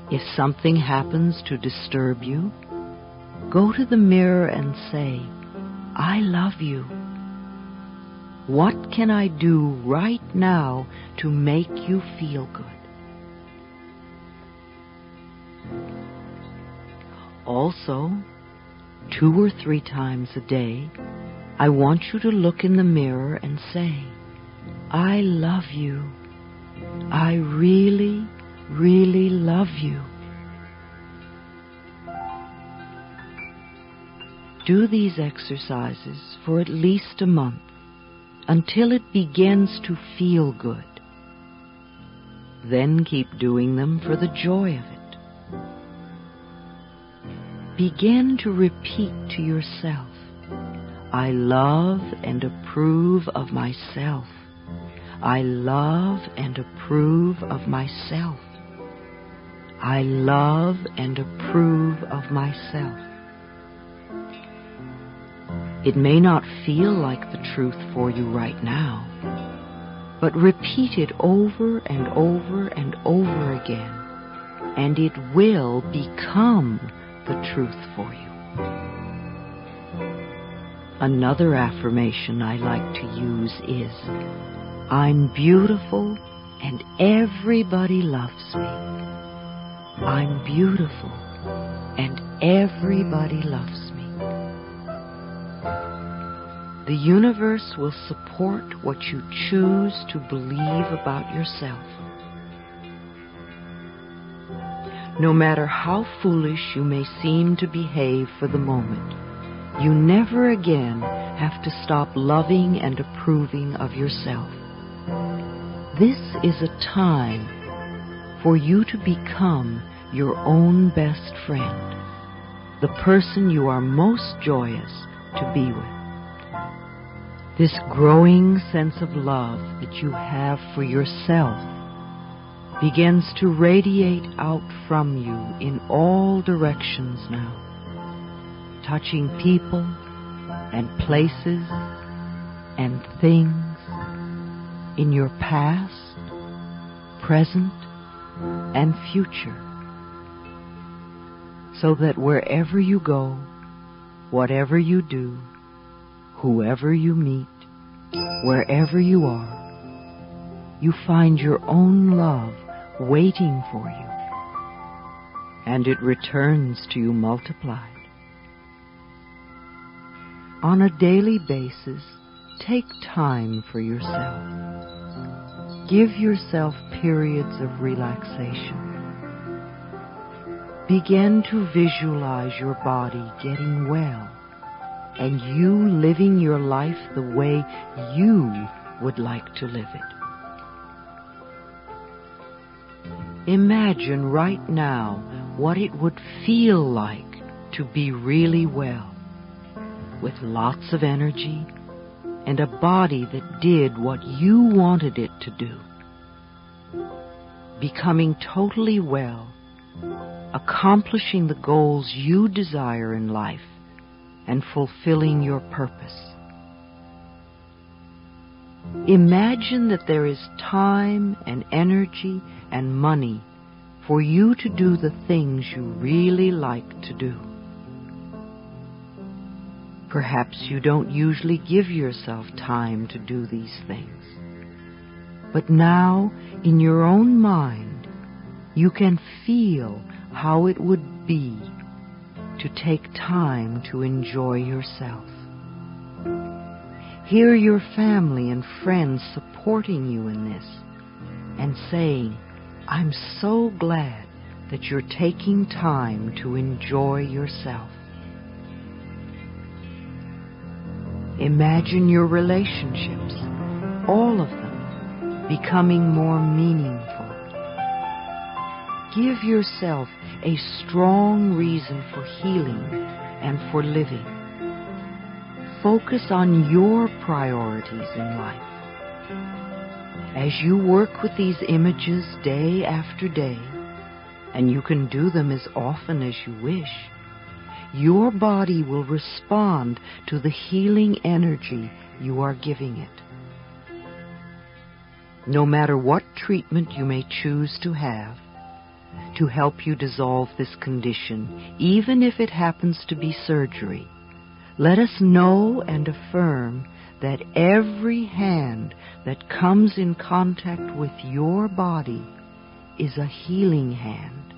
If something happens to disturb you, go to the mirror and say, I love you. What can I do right now to make you feel good? Also, 2 or 3 times a day, I want you to look in the mirror and say, I love you. I really, really love you. Do these exercises for at least a month until it begins to feel good. Then keep doing them for the joy of it. Begin to repeat to yourself, I love and approve of myself. I love and approve of myself. I love and approve of myself. It may not feel like the truth for you right now, but repeat it over and over and over again, and it will become the truth for you. Another affirmation I like to use is, I'm beautiful and everybody loves me. I'm beautiful and everybody loves me. The universe will support what you choose to believe about yourself. No matter how foolish you may seem to behave for the moment, you never again have to stop loving and approving of yourself. This is a time for you to become your own best friend, the person you are most joyous to be with. This growing sense of love that you have for yourself begins to radiate out from you in all directions now, touching people and places and things in your past, present, and future, so that wherever you go, whatever you do, whoever you meet, wherever you are, you find your own love waiting for you, and it returns to you multiplied. On a daily basis, take time for yourself. Give yourself periods of relaxation. Begin to visualize your body getting well, and you living your life the way you would like to live it. Imagine right now what it would feel like to be really well, with lots of energy and a body that did what you wanted it to do. Becoming totally well, accomplishing the goals you desire in life, and fulfilling your purpose. Imagine that there is time and energy and money for you to do the things you really like to do. Perhaps you don't usually give yourself time to do these things, but now, in your own mind, you can feel how it would be to take time to enjoy yourself. Hear your family and friends supporting you in this and saying, I'm so glad that you're taking time to enjoy yourself. Imagine your relationships, all of them, becoming more meaningful. Give yourself a strong reason for healing and for living. Focus on your priorities in life. As you work with these images day after day, and you can do them as often as you wish, your body will respond to the healing energy you are giving it. No matter what treatment you may choose to have to help you dissolve this condition, even if it happens to be surgery, let us know and affirm that every hand that comes in contact with your body is a healing hand,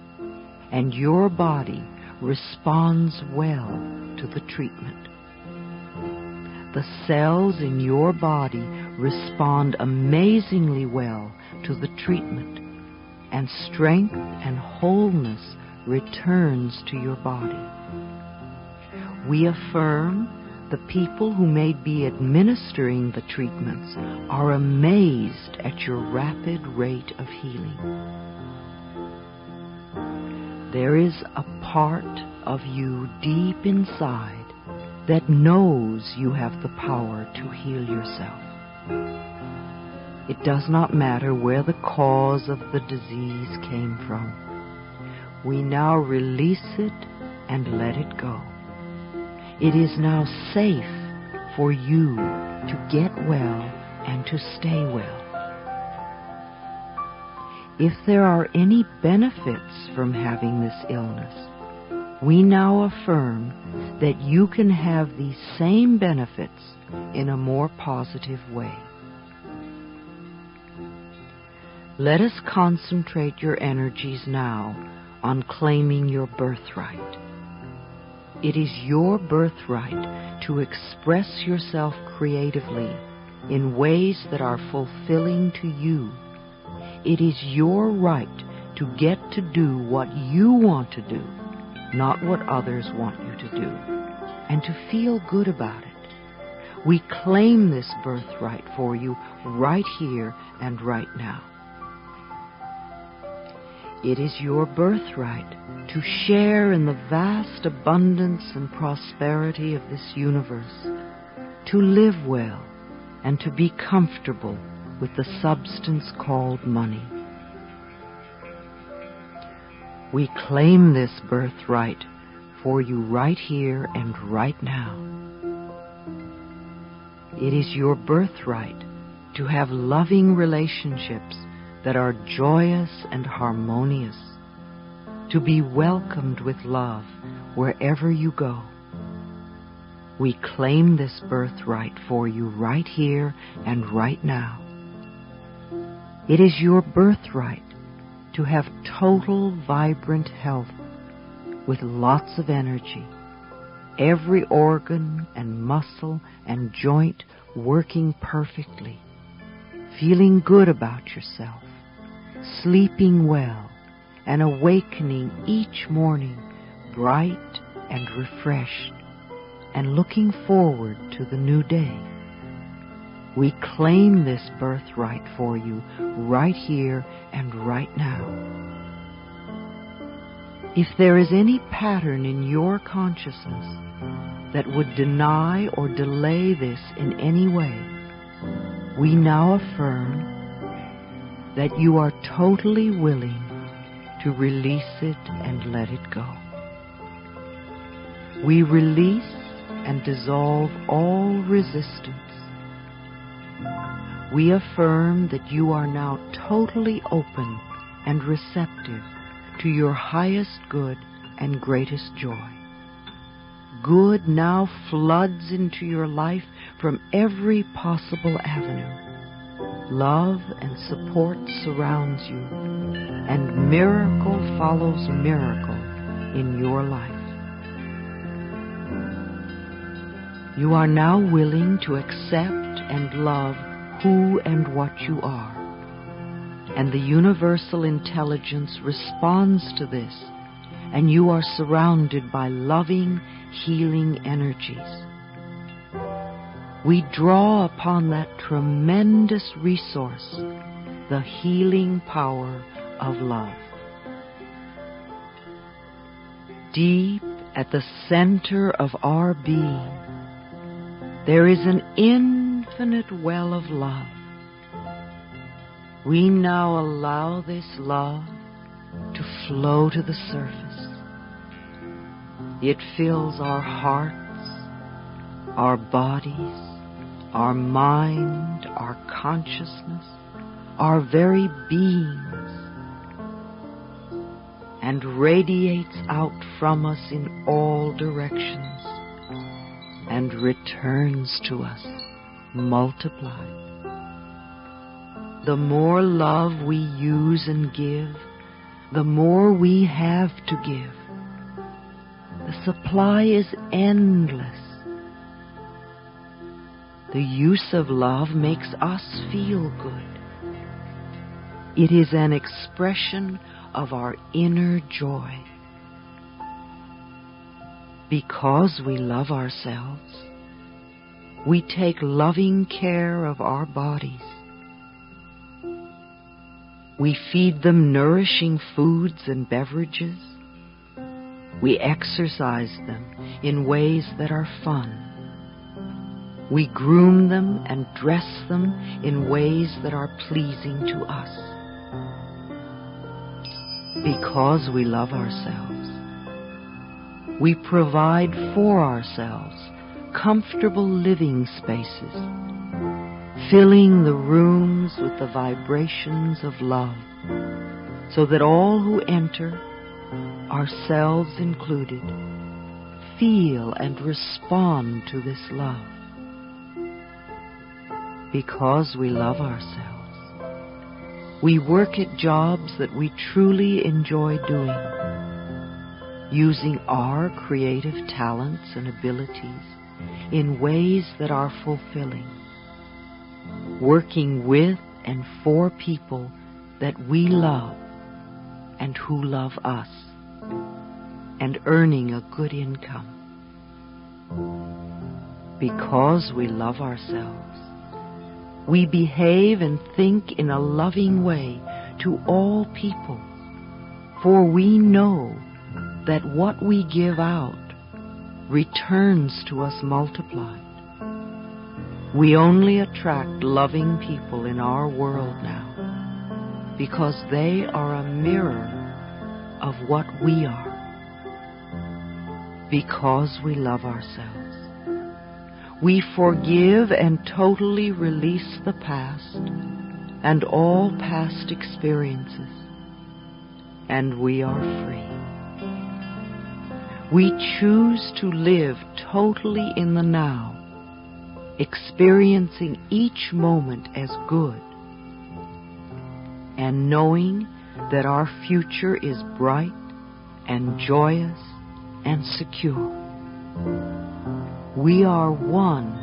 and your body responds well to the treatment. The cells in your body respond amazingly well to the treatment, and strength and wholeness returns to your body. We affirm the people who may be administering the treatments are amazed at your rapid rate of healing. There is a part of you deep inside that knows you have the power to heal yourself. It does not matter where the cause of the disease came from. We now release it and let it go. It is now safe for you to get well and to stay well. If there are any benefits from having this illness, we now affirm that you can have these same benefits in a more positive way. Let us concentrate your energies now on claiming your birthright. It is your birthright to express yourself creatively in ways that are fulfilling to you. It is your right to get to do what you want to do, not what others want you to do, and to feel good about it. We claim this birthright for you right here and right now. It is your birthright to share in the vast abundance and prosperity of this universe, to live well, and to be comfortable with the substance called money. We claim this birthright for you right here and right now. It is your birthright to have loving relationships that are joyous and harmonious, to be welcomed with love wherever you go. We claim this birthright for you right here and right now. It is your birthright to have total, vibrant health with lots of energy, every organ and muscle and joint working perfectly, feeling good about yourself, sleeping well, and awakening each morning bright and refreshed, and looking forward to the new day. We claim this birthright for you right here and right now. If there is any pattern in your consciousness that would deny or delay this in any way, we now affirm that you are totally willing to release it and let it go. We release and dissolve all resistance. We affirm that you are now totally open and receptive to your highest good and greatest joy. Good now floods into your life from every possible avenue. Love and support surrounds you, and miracle follows miracle in your life. You are now willing to accept and love who and what you are, and the universal intelligence responds to this, and you are surrounded by loving, healing energies. We draw upon that tremendous resource, the healing power of love. Deep at the center of our being, there is an infinite well of love. We now allow this love to flow to the surface. It fills our hearts, our bodies, our mind, our consciousness, our very beings, and radiates out from us in all directions and returns to us multiplied. The more love we use and give, the more we have to give. The supply is endless. The use of love makes us feel good. It is an expression of our inner joy. Because we love ourselves, we take loving care of our bodies. We feed them nourishing foods and beverages. We exercise them in ways that are fun. We groom them and dress them in ways that are pleasing to us. Because we love ourselves, we provide for ourselves comfortable living spaces, filling the rooms with the vibrations of love, so that all who enter, ourselves included, feel and respond to this love. Because we love ourselves, we work at jobs that we truly enjoy doing, using our creative talents and abilities in ways that are fulfilling, working with and for people that we love and who love us, and earning a good income. Because we love ourselves, we behave and think in a loving way to all people, for we know that what we give out returns to us multiplied. We only attract loving people in our world now because they are a mirror of what we are. Because we love ourselves, we forgive and totally release the past and all past experiences, and we are free. We choose to live totally in the now, experiencing each moment as good, and knowing that our future is bright and joyous and secure. We are one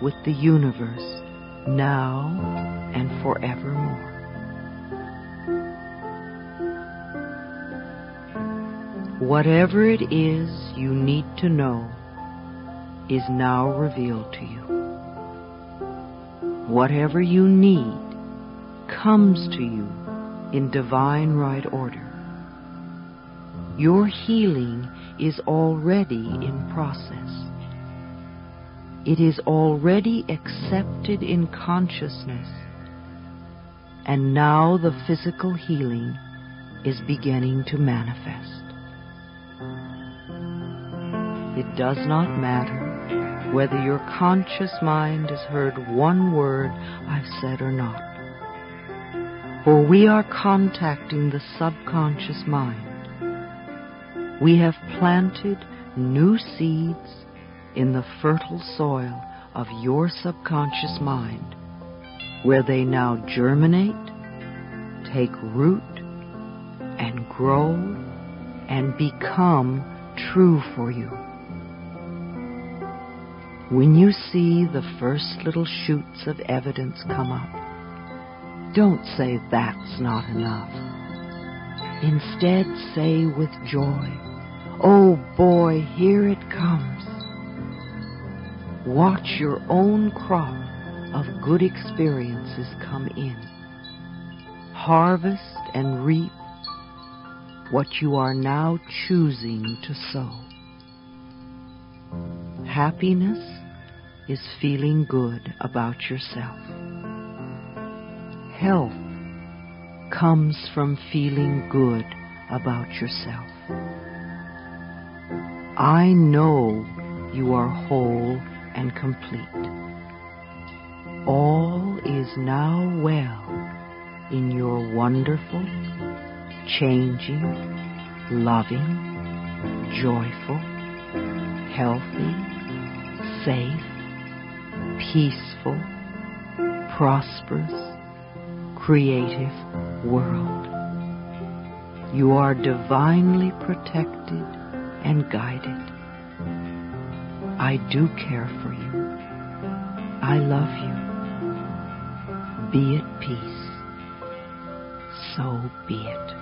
with the universe now and forevermore. Whatever it is you need to know is now revealed to you. Whatever you need comes to you in divine right order. Your healing is already in process. It is already accepted in consciousness, and now the physical healing is beginning to manifest. It does not matter whether your conscious mind has heard one word I've said or not, for we are contacting the subconscious mind. We have planted new seeds in the fertile soil of your subconscious mind, where they now germinate, take root, and grow, and become true for you. When you see the first little shoots of evidence come up, don't say that's not enough. Instead, say with joy, "Oh boy, here it comes." Watch your own crop of good experiences come in. Harvest and reap what you are now choosing to sow. Happiness is feeling good about yourself. Health comes from feeling good about yourself. I know you are whole and complete. All is now well in your wonderful, changing, loving, joyful, healthy, safe, peaceful, prosperous, creative world. You are divinely protected and guided. I do care for you. I love you. Be at peace. So be it.